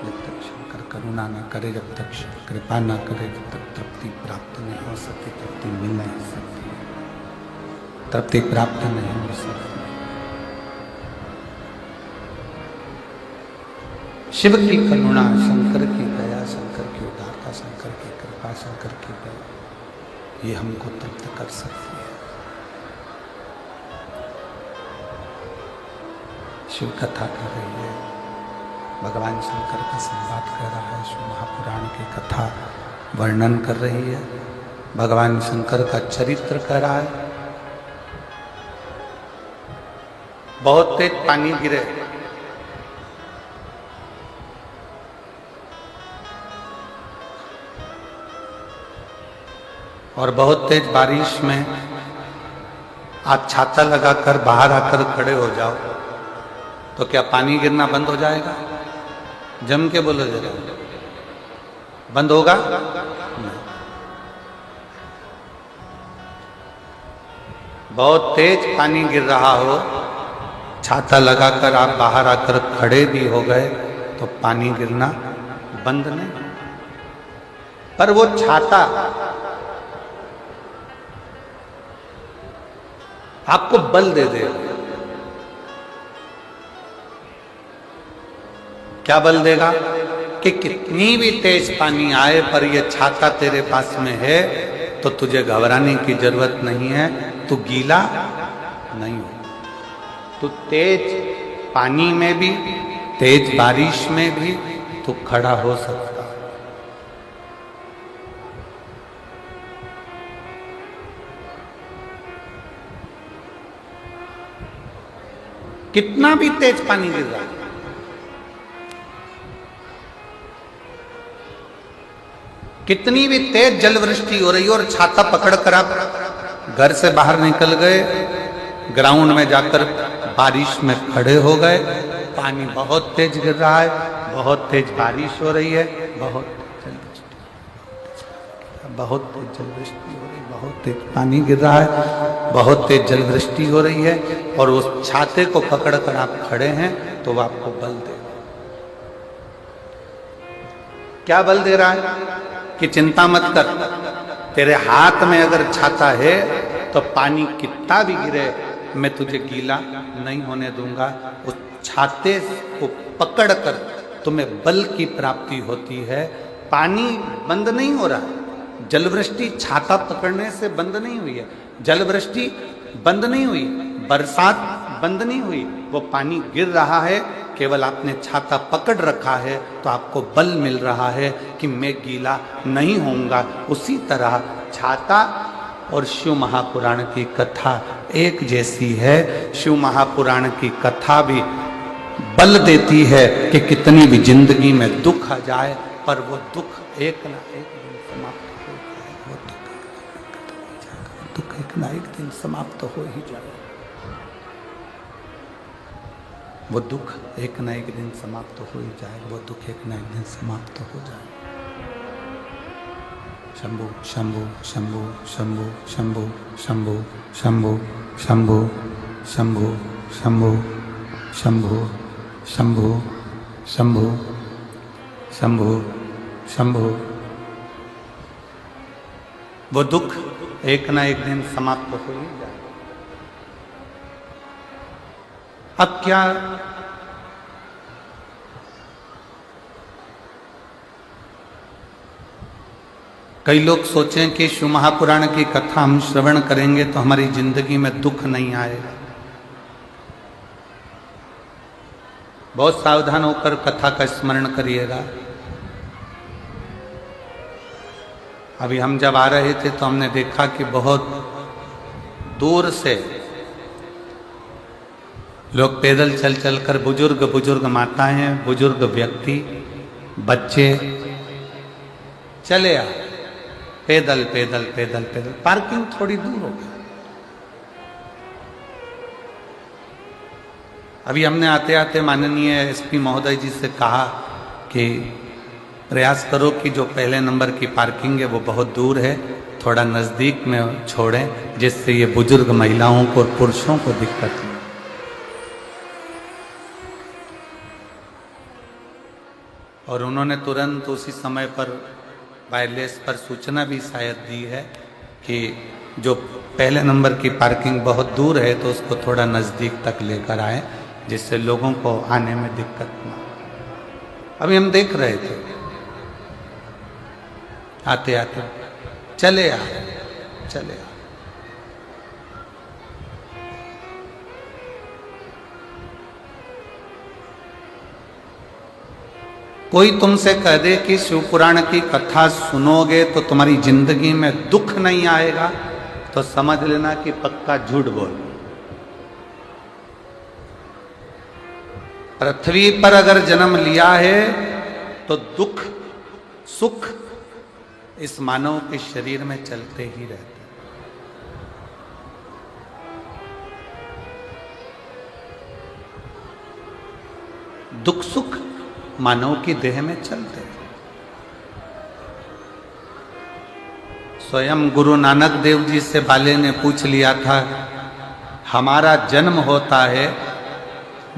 जब तक शंकर करुणा न करे, जब तक कृपा न करे, जब तक तृप्ति प्राप्त नहीं हो सकती, तृप्ति मिल नहीं सकती, तृप्ति प्राप्त नहीं हो सकती। शिव की करुणा, शंकर की दया, शंकर की उदारता, शंकर की कृपा, शंकर की दया, ये हमको तृप्त कर सकती है। शिव कथा कर रही है, भगवान शंकर का संवाद कर रहा है, शिव महापुराण की कथा वर्णन कर रही है, भगवान शंकर का चरित्र कर रहा है। बहुत तेज पानी गिरे, और बहुत तेज बारिश में आप छाता लगाकर बाहर आकर खड़े हो जाओ तो क्या पानी गिरना बंद हो जाएगा? जम के बोलो जरा, बंद होगा? नहीं। बहुत तेज पानी गिर रहा हो, छाता लगाकर आप बाहर आकर खड़े भी हो गए तो पानी गिरना बंद नहीं। पर वो छाता आपको बल दे देगा। क्या बल देगा? कि कितनी भी तेज पानी आए पर ये छाता तेरे पास में है तो तुझे घबराने की जरूरत नहीं है, तू गीला नहीं हो। तू तेज पानी में भी, तेज बारिश में भी तू खड़ा हो सकता। कितना भी तेज पानी गिर रहा है, कितनी भी तेज जलवृष्टि हो रही है और छाता पकड़कर आप घर से बाहर निकल गए, ग्राउंड में जाकर बारिश में खड़े हो गए, पानी बहुत तेज गिर रहा है, बहुत तेज बारिश हो रही है, बहुत तेज जलवृष्टि हो रही है, बहुत तेज पानी गिर रहा है, बहुत तेज जलवृष्टि हो रही है, और उस छाते को पकड़कर आप खड़े हैं तो वो आपको बल देगा। क्या बल दे रहा है? कि चिंता मत कर, तेरे हाथ में अगर छाता है तो पानी कितना भी गिरे मैं तुझे गीला नहीं होने दूंगा। उस छाते को पकड़कर तुम्हें बल की प्राप्ति होती है। पानी बंद नहीं हो रहा, जलवृष्टि छाता पकड़ने से बंद नहीं हुई है, जलवृष्टि बंद नहीं हुई, बरसात बंद नहीं हुई, वो पानी गिर रहा है, केवल आपने छाता पकड़ रखा है तो आपको बल मिल रहा है कि मैं गीला नहीं होऊंगा। उसी तरह छाता और शिव महापुराण की कथा एक जैसी है। शिव महापुराण की कथा भी बल देती है कि कितनी भी जिंदगी में दुख आ जाए पर वो दुख एक ना एक दिन समाप्त हो जाए, वो दुख एक ना एक दिन समाप्त हो ही जाए, वो दुख एक ना एक दिन समाप्त हो ही जाए, वो दुख एक ना एक दिन समाप्त हो जाए। शंभु शंभु शंभु शंभु शंभु शंभु शंभु शंभु शंभु शंभु शंभु शंभु शंभु शंभु शंभु। वो दुख एक ना एक दिन समाप्त हो ही जाए। अब क्या कई लोग सोचें कि शिव महापुराण की कथा हम श्रवण करेंगे तो हमारी जिंदगी में दुख नहीं आएगा। बहुत सावधान होकर कथा का स्मरण करिएगा। अभी हम जब आ रहे थे तो हमने देखा कि बहुत दूर से लोग पैदल चल चल कर, बुजुर्ग माताएं, बुजुर्ग व्यक्ति, बच्चे चले आ, पैदल पैदल पैदल पैदल। पार्किंग थोड़ी दूर हो गई। अभी हमने आते आते माननीय एसपी महोदय जी से कहा कि प्रयास करो कि जो पहले नंबर की पार्किंग है वो बहुत दूर है, थोड़ा नज़दीक में छोड़ें, जिससे ये बुजुर्ग महिलाओं को और पुरुषों को दिक्कत नहीं। और उन्होंने तुरंत उसी समय पर वायरलेस पर सूचना भी शायद दी है कि जो पहले नंबर की पार्किंग बहुत दूर है तो उसको थोड़ा नज़दीक तक लेकर आए, जिससे लोगों को आने में दिक्कत ना। अभी हम देख रहे थे आते आते चले आ। कोई तुमसे कह दे कि शिव पुराण की कथा सुनोगे तो तुम्हारी जिंदगी में दुख नहीं आएगा, तो समझ लेना कि पक्का झूठ बोल। पृथ्वी पर अगर जन्म लिया है तो दुख सुख इस मानव के शरीर में चलते ही रहते। दुख सुख मानव की देह में चलते। स्वयं गुरु नानक देव जी से बाले ने पूछ लिया था, हमारा जन्म होता है,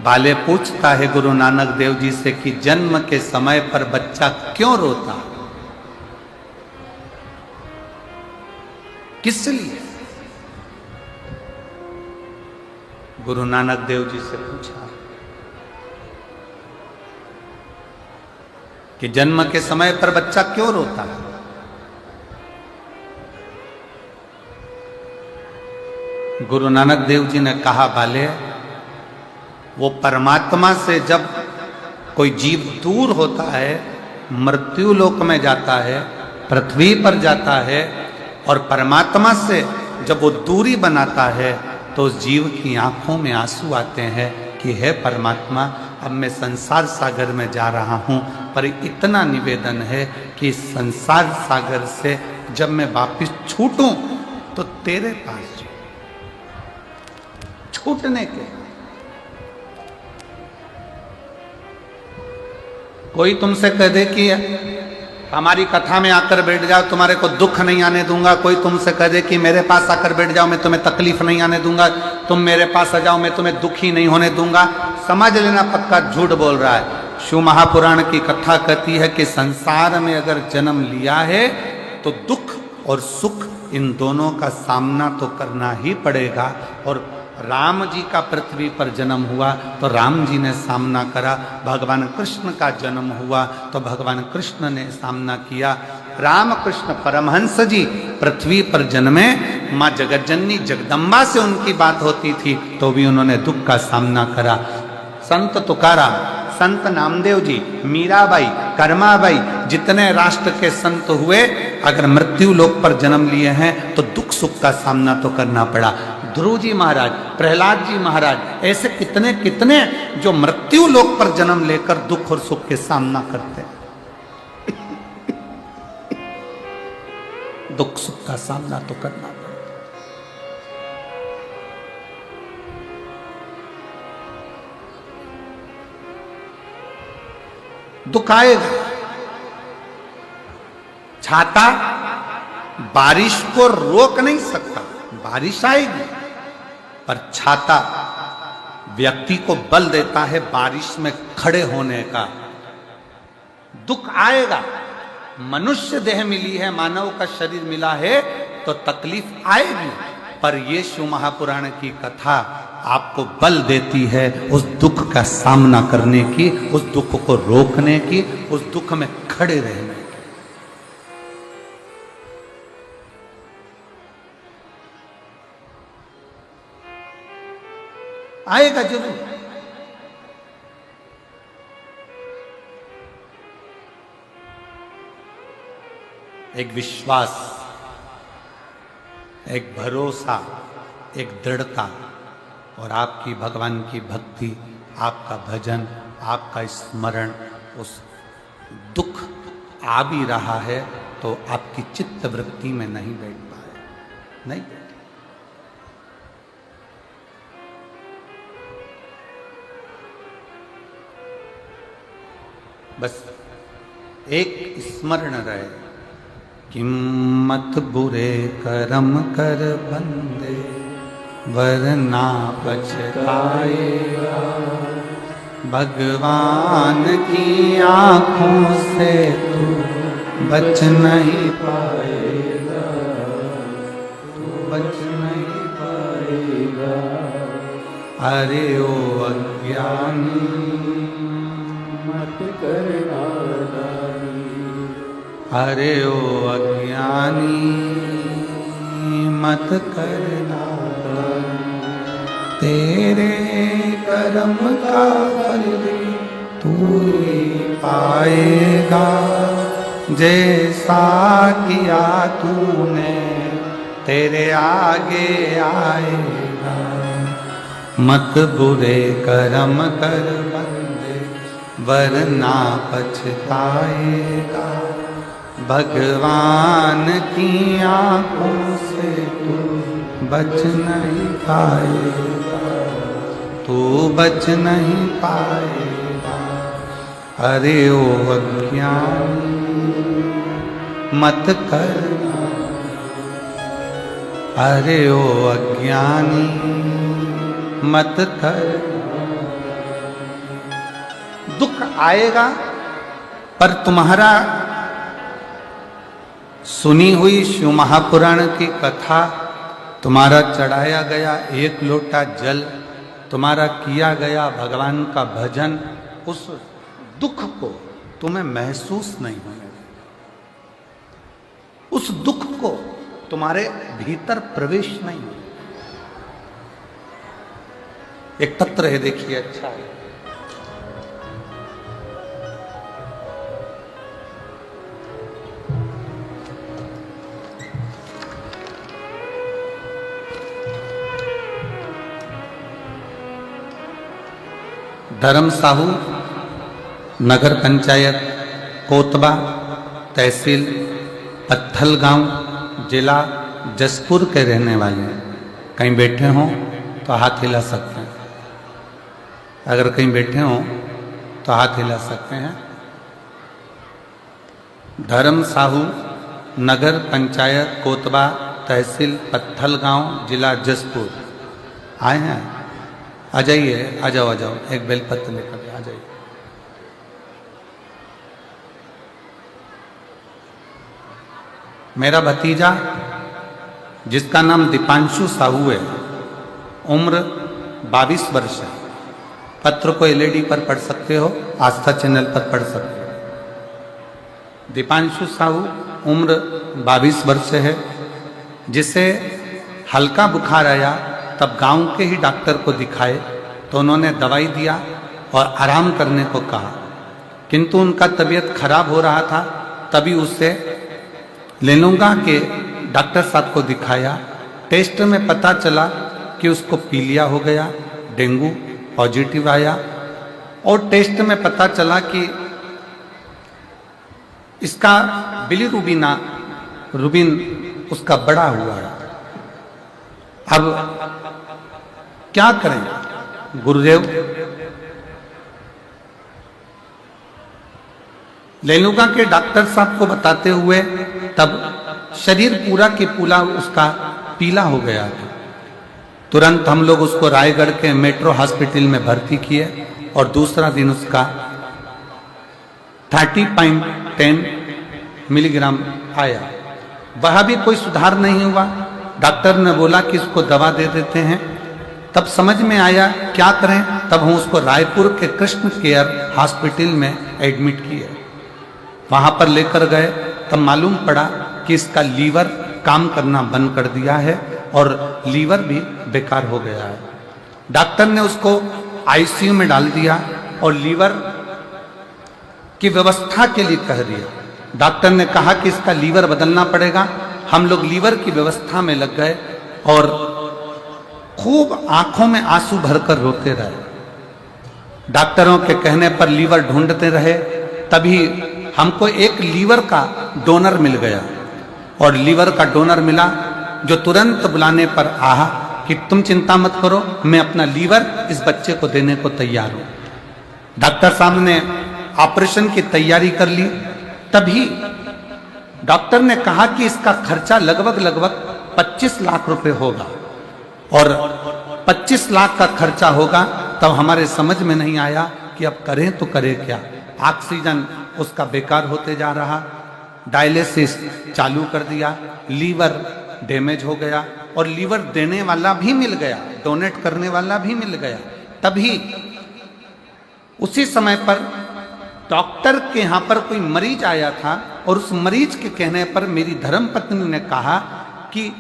बाले पूछता है गुरु नानक देव जी से कि जन्म के समय पर बच्चा क्यों रोता, किस लिए? गुरु नानक देव जी से पूछा कि जन्म के समय पर बच्चा क्यों रोता है? गुरु नानक देव जी ने कहा, बाले, वो परमात्मा से जब कोई जीव दूर होता है, मृत्यु लोक में जाता है, पृथ्वी पर जाता है, और परमात्मा से जब वो दूरी बनाता है तो उस जीव की आंखों में आंसू आते हैं कि हे परमात्मा, अब मैं संसार सागर में जा रहा हूं, पर इतना निवेदन है कि संसार सागर से जब मैं वापिस छूटूं तो तेरे पास छूटने के। कोई तुमसे कह दे कि हमारी कथा में आकर बैठ जाओ, तुम्हारे को दुख नहीं आने दूंगा। कोई तुमसे कह दे कि मेरे पास आकर बैठ जाओ, मैं तुम्हें तकलीफ नहीं आने दूंगा, तुम मेरे पास आ जाओ, मैं तुम्हें दुखी नहीं होने दूंगा, समझ लेना पक्का झूठ बोल रहा है। शिव महापुराण की कथा कहती है कि संसार में अगर जन्म लिया है तो दुख और सुख इन दोनों का सामना तो करना ही पड़ेगा। और राम जी का पृथ्वी पर जन्म हुआ तो राम जी ने सामना करा, भगवान कृष्ण का जन्म हुआ तो भगवान कृष्ण ने सामना किया। रामकृष्ण परमहंस जी पृथ्वी पर जन्मे, माँ जगज्जननी जगदम्बा से उनकी बात होती थी तो भी उन्होंने दुख का सामना करा। संत तुकाराम, संत नामदेव जी, मीराबाई, कर्माबाई, जितने राष्ट्र के संत हुए, अगर मृत्यु लोक पर जन्म लिए हैं तो दुख सुख का सामना तो करना पड़ा। ध्रुव जी महाराज, प्रहलाद जी महाराज, ऐसे कितने कितने जो मृत्यु लोक पर जन्म लेकर दुख और सुख के सामना करते हैं। दुख सुख का सामना तो करना पड़ता। दुख आएगा। छाता बारिश को रोक नहीं सकता, बारिश आएगी, पर छाता व्यक्ति को बल देता है बारिश में खड़े होने का। दुख आएगा। मनुष्य देह मिली है, मानव का शरीर मिला है तो तकलीफ आएगी, पर ये शिव महापुराण की कथा आपको बल देती है उस दुख का सामना करने की, उस दुख को रोकने की, उस दुख में खड़े रहने की। आएगा जरूर। एक विश्वास, एक भरोसा, एक दृढ़ता, और आपकी भगवान की भक्ति, आपका भजन, आपका स्मरण, उस दुख आ भी रहा है तो आपकी चित्त वृत्ति में नहीं बैठ पाए, नहीं बैठे। बस एक स्मरण रहे कि मत बुरे कर्म कर बंदे वरना पछताएगा, भगवान की आंखों से तू बच नहीं पाएगा, तू बच नहीं पाएगा। अरे ओ अज्ञानी मत करना नानी, अरे ओ अज्ञानी मत करना, तेरे कर्म का फल तू ही पाएगा, जैसा किया तूने तेरे आगे आएगा। मत बुरे कर्म कर बंदे वरना पछताएगा, भगवान की आंखों से तू बच नहीं पाएगा, तू बच नहीं पाएगा। अरे ओ अज्ञानी मत करना, अरे ओ अज्ञानी मत करना। दुख आएगा पर तुम्हारा सुनी हुई शिव महापुराण की कथा, तुम्हारा चढ़ाया गया एक लोटा जल, तुम्हारा किया गया भगवान का भजन, उस दुख को तुम्हें महसूस नहीं होने, उस दुख को तुम्हारे भीतर प्रवेश नहीं हो। एक तत्व है, देखिए अच्छा है, धर्म साहू नगर पंचायत कोतबा, तहसील पत्थल गांव, जिला जसपुर के रहने वाले हैं। कहीं बैठे हों तो हाथ हिला सकते हैं, अगर कहीं बैठे हों तो हाथ हिला सकते हैं। धर्म साहू नगर पंचायत कोतबा, तहसील पत्थल गांव, जिला जसपुर आए हैं। आ जाइए, आ जाओ, आ जाओ, एक बेलपत्र लेकर के आ जाइए। मेरा भतीजा जिसका नाम दीपांशु साहू है, उम्र 22 वर्ष है। पत्र को एलईडी पर पढ़ सकते हो, आस्था चैनल पर पढ़ सकते हो। दीपांशु साहू उम्र 22 वर्ष है, जिसे हल्का बुखार आया तब गांव के ही डॉक्टर को दिखाए तो उन्होंने दवाई दिया और आराम करने को कहा, किंतु उनका तबीयत खराब हो रहा था। तभी उसे लेनुगा के डॉक्टर साहब को दिखाया। टेस्ट में पता चला कि उसको पीलिया हो गया, डेंगू पॉजिटिव आया, और टेस्ट में पता चला कि इसका बिलीरुबिन उसका बड़ा हुआ है। अब क्या करें गुरुदेव? लेनुगा के डॉक्टर साहब को बताते हुए तब शरीर पूरा के पूरा उसका पीला हो गया था। तुरंत हम लोग उसको रायगढ़ के मेट्रो हॉस्पिटल में भर्ती किए और दूसरा दिन उसका 30.10 मिलीग्राम आया। वह भी कोई सुधार नहीं हुआ। डॉक्टर ने बोला कि इसको दवा दे देते हैं। तब समझ में आया क्या करें, तब हम उसको रायपुर के कृष्ण केयर हॉस्पिटल में एडमिट किए। वहां पर लेकर गए तब मालूम पड़ा कि इसका लीवर काम करना बंद कर दिया है और लीवर भी बेकार हो गया है। डॉक्टर ने उसको आईसीयू में डाल दिया और लीवर की व्यवस्था के लिए कह दिया डॉक्टर ने कहा कि इसका लीवर बदलना पड़ेगा। हम लोग लीवर की व्यवस्था में लग गए और खूब आंखों में आंसू भरकर रोते रहे। डॉक्टरों के कहने पर लीवर ढूंढते रहे, तभी हमको एक लीवर का डोनर मिल गया। और लीवर का डोनर मिला जो तुरंत बुलाने पर आहा कि तुम चिंता मत करो, मैं अपना लीवर इस बच्चे को देने को तैयार हूं। डॉक्टर साहब ने ऑपरेशन की तैयारी कर ली। तभी डॉक्टर ने कहा कि इसका खर्चा लगभग 25 लाख रुपए होगा। और 25 लाख का खर्चा होगा। तब हमारे समझ में नहीं आया कि अब करें तो करें क्या। ऑक्सीजन उसका बेकार होते जा रहा, डायलिसिस चालू कर दिया, लीवर डैमेज हो गया और लीवर देने वाला भी मिल गया, डोनेट करने वाला भी मिल गया। तभी उसी समय पर डॉक्टर के यहां पर कोई मरीज आया था और उस मरीज के कहने पर मेरी धर्मपत्नी ने कहा कि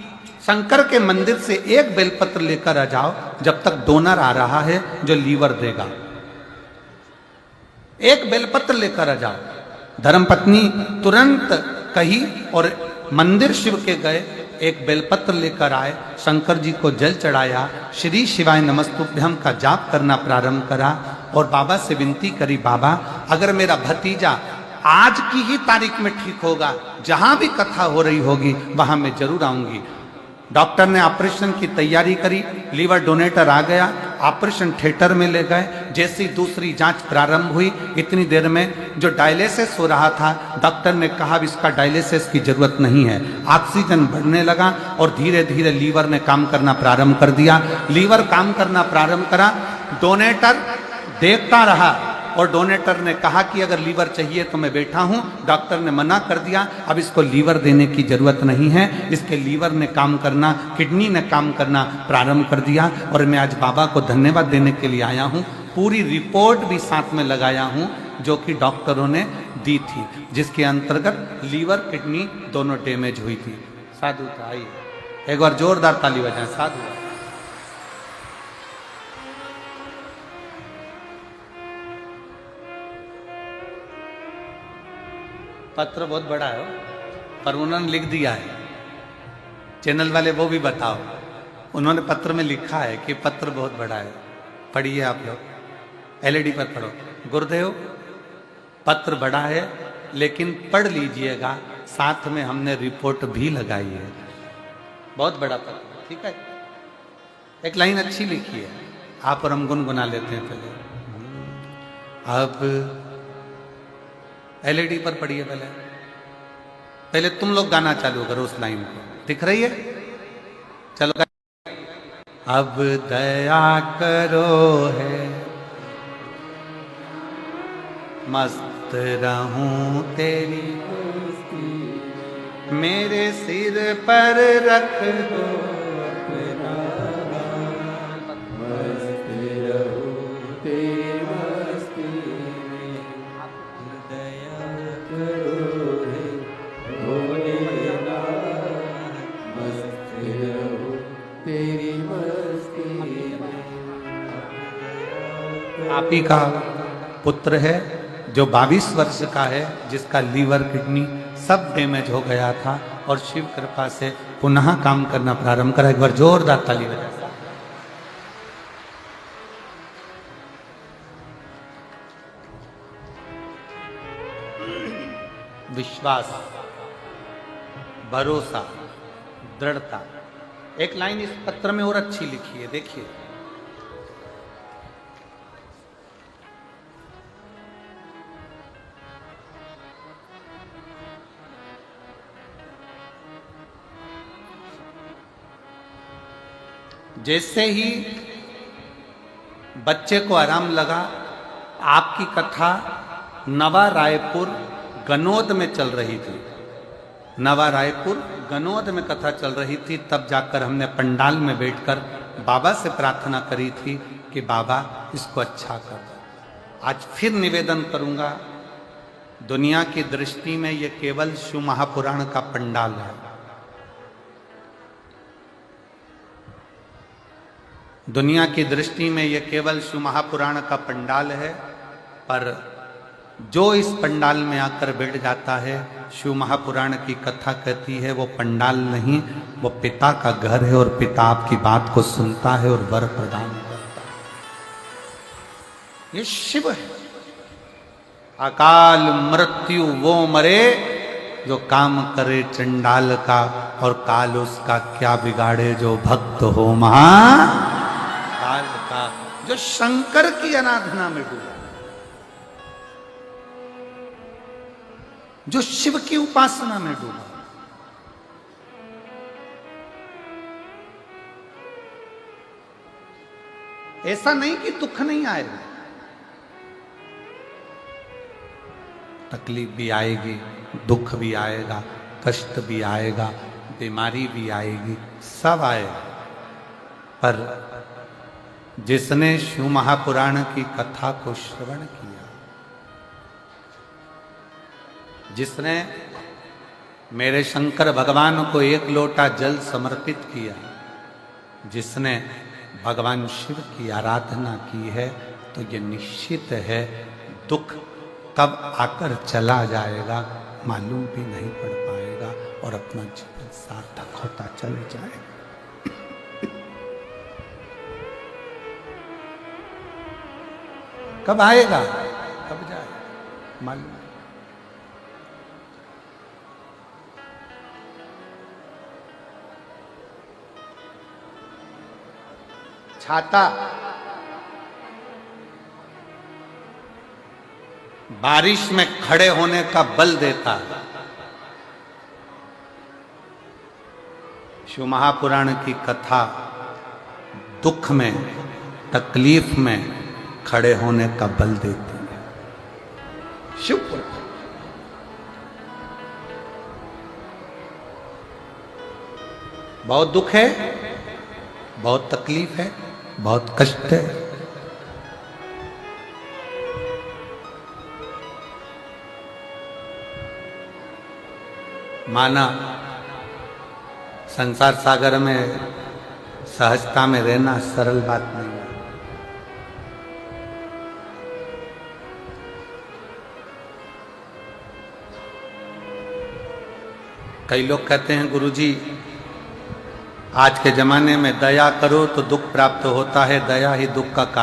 शंकर के मंदिर से एक बेलपत्र लेकर आ जाओ, जब तक डोनर आ रहा है जो लीवर देगा। एक बेलपत्र लेकर आ जाओ। धर्मपत्नी तुरंत कही और मंदिर शिव के गए, एक बेलपत्र लेकर आए, शंकर जी को जल चढ़ाया, श्री शिवाय नमस्तुभ्यम का जाप करना प्रारंभ करा और बाबा से विनती करी, बाबा अगर मेरा भतीजा आज की ही तारीख में ठीक होगा, जहां भी कथा हो रही होगी वहां मैं जरूर आऊंगी। डॉक्टर ने ऑपरेशन की तैयारी करी, लीवर डोनेटर आ गया, ऑपरेशन थिएटर में ले गए। जैसी दूसरी जांच प्रारंभ हुई, इतनी देर में जो डायलिसिस हो रहा था, डॉक्टर ने कहा इसका डायलिसिस की जरूरत नहीं है। ऑक्सीजन बढ़ने लगा और धीरे धीरे लीवर ने काम करना प्रारंभ कर दिया। लीवर काम करना प्रारंभ करा, डोनेटर देखता रहा और डोनेटर ने कहा कि अगर लीवर चाहिए तो मैं बैठा हूं। डॉक्टर ने मना कर दिया, अब इसको लीवर देने की जरूरत नहीं है। इसके लीवर ने काम करना, किडनी ने काम करना प्रारंभ कर दिया। और मैं आज बाबा को धन्यवाद देने के लिए आया हूं। पूरी रिपोर्ट भी साथ में लगाया हूं जो कि डॉक्टरों ने दी थी, जिसके अंतर्गत लीवर किडनी दोनों डैमेज हुई थी। साधु था, आइए एक बार जोरदार ताली बजाएं। साधु पत्र बहुत बड़ा है पर उन्होंने लिख दिया है, चैनल वाले वो भी बताओ। उन्होंने पत्र में लिखा है कि पत्र बहुत बड़ा है, पढ़िए आप लोग, एलईडी पर पढ़ो। गुरुदेव पत्र बड़ा है लेकिन पढ़ लीजिएगा, साथ में हमने रिपोर्ट भी लगाई है। बहुत बड़ा पत्र, ठीक है। एक लाइन अच्छी लिखी है, आप और हम गुनगुना लेते हैं पहले। अब एलईडी पर पढ़िए, पहले तुम लोग गाना चालू करो उस लाइन को, दिख रही है? चलो। अब दया करो है मस्त रहूं तेरी, मेरे सिर पर रख दो अपना, मस्त रहूं तेरी मस्ती में, दया करो हे भोलेनाथ, मस्त रहूं तेरी मस्ती में। आप ही का पुत्र है जो 22 वर्ष का है, जिसका लीवर किडनी सब डैमेज हो गया था और शिव कृपा से पुनः काम करना प्रारंभ करा। एक बार जोरदार ताली बजा। विश्वास, भरोसा, दृढ़ता। एक लाइन इस पत्र में और अच्छी लिखी है, देखिए। जैसे ही बच्चे को आराम लगा, आपकी कथा नवा रायपुर गनौद में चल रही थी। नवा रायपुर गनौद में कथा चल रही थी। तब जाकर हमने पंडाल में बैठकर बाबा से प्रार्थना करी थी कि बाबा इसको अच्छा कर। आज फिर निवेदन करूंगा, दुनिया की दृष्टि में ये केवल शिव महापुराण का पंडाल है। दुनिया की दृष्टि में यह केवल शिव महापुराण का पंडाल है, पर जो इस पंडाल में आकर बैठ जाता है, शिव महापुराण की कथा कहती है वो पंडाल नहीं, वो पिता का घर है और पिता आपकी बात को सुनता है और वर प्रदान करता है। ये शिव है। अकाल मृत्यु वो मरे जो काम करे चंडाल का, और काल उसका क्या बिगाड़े जो भक्त हो महाकाल का। जो शंकर की आराधना में डूबा, जो शिव की उपासना में डूबा, ऐसा नहीं कि दुख नहीं आएगा, तकलीफ भी आएगी, दुख भी आएगा, कष्ट भी आएगा, बीमारी भी आएगी, सब आएगा। पर जिसने शिव महापुराण की कथा को श्रवण किया, जिसने मेरे शंकर भगवान को एक लोटा जल समर्पित किया, जिसने भगवान शिव की आराधना की है, तो ये निश्चित है दुख कब आकर चला जाएगा मालूम भी नहीं पड़ पाएगा और अपना जीवन सार्थक होता चले जाएगा। कब आएगा कब जाएगा मालूम नहीं। छाता बारिश में खड़े होने का बल देता है। शिव महापुराण की कथा दुख में, तकलीफ में खड़े होने का बल देती है। शिव बहुत दुख है, बहुत तकलीफ है, बहुत कष्ट है, माना संसार सागर में सहजता में रहना सरल बात नहीं है। कई लोग कहते हैं गुरुजी आज के जमाने में दया करो तो दुख प्राप्त होता है, दया ही दुख का कारण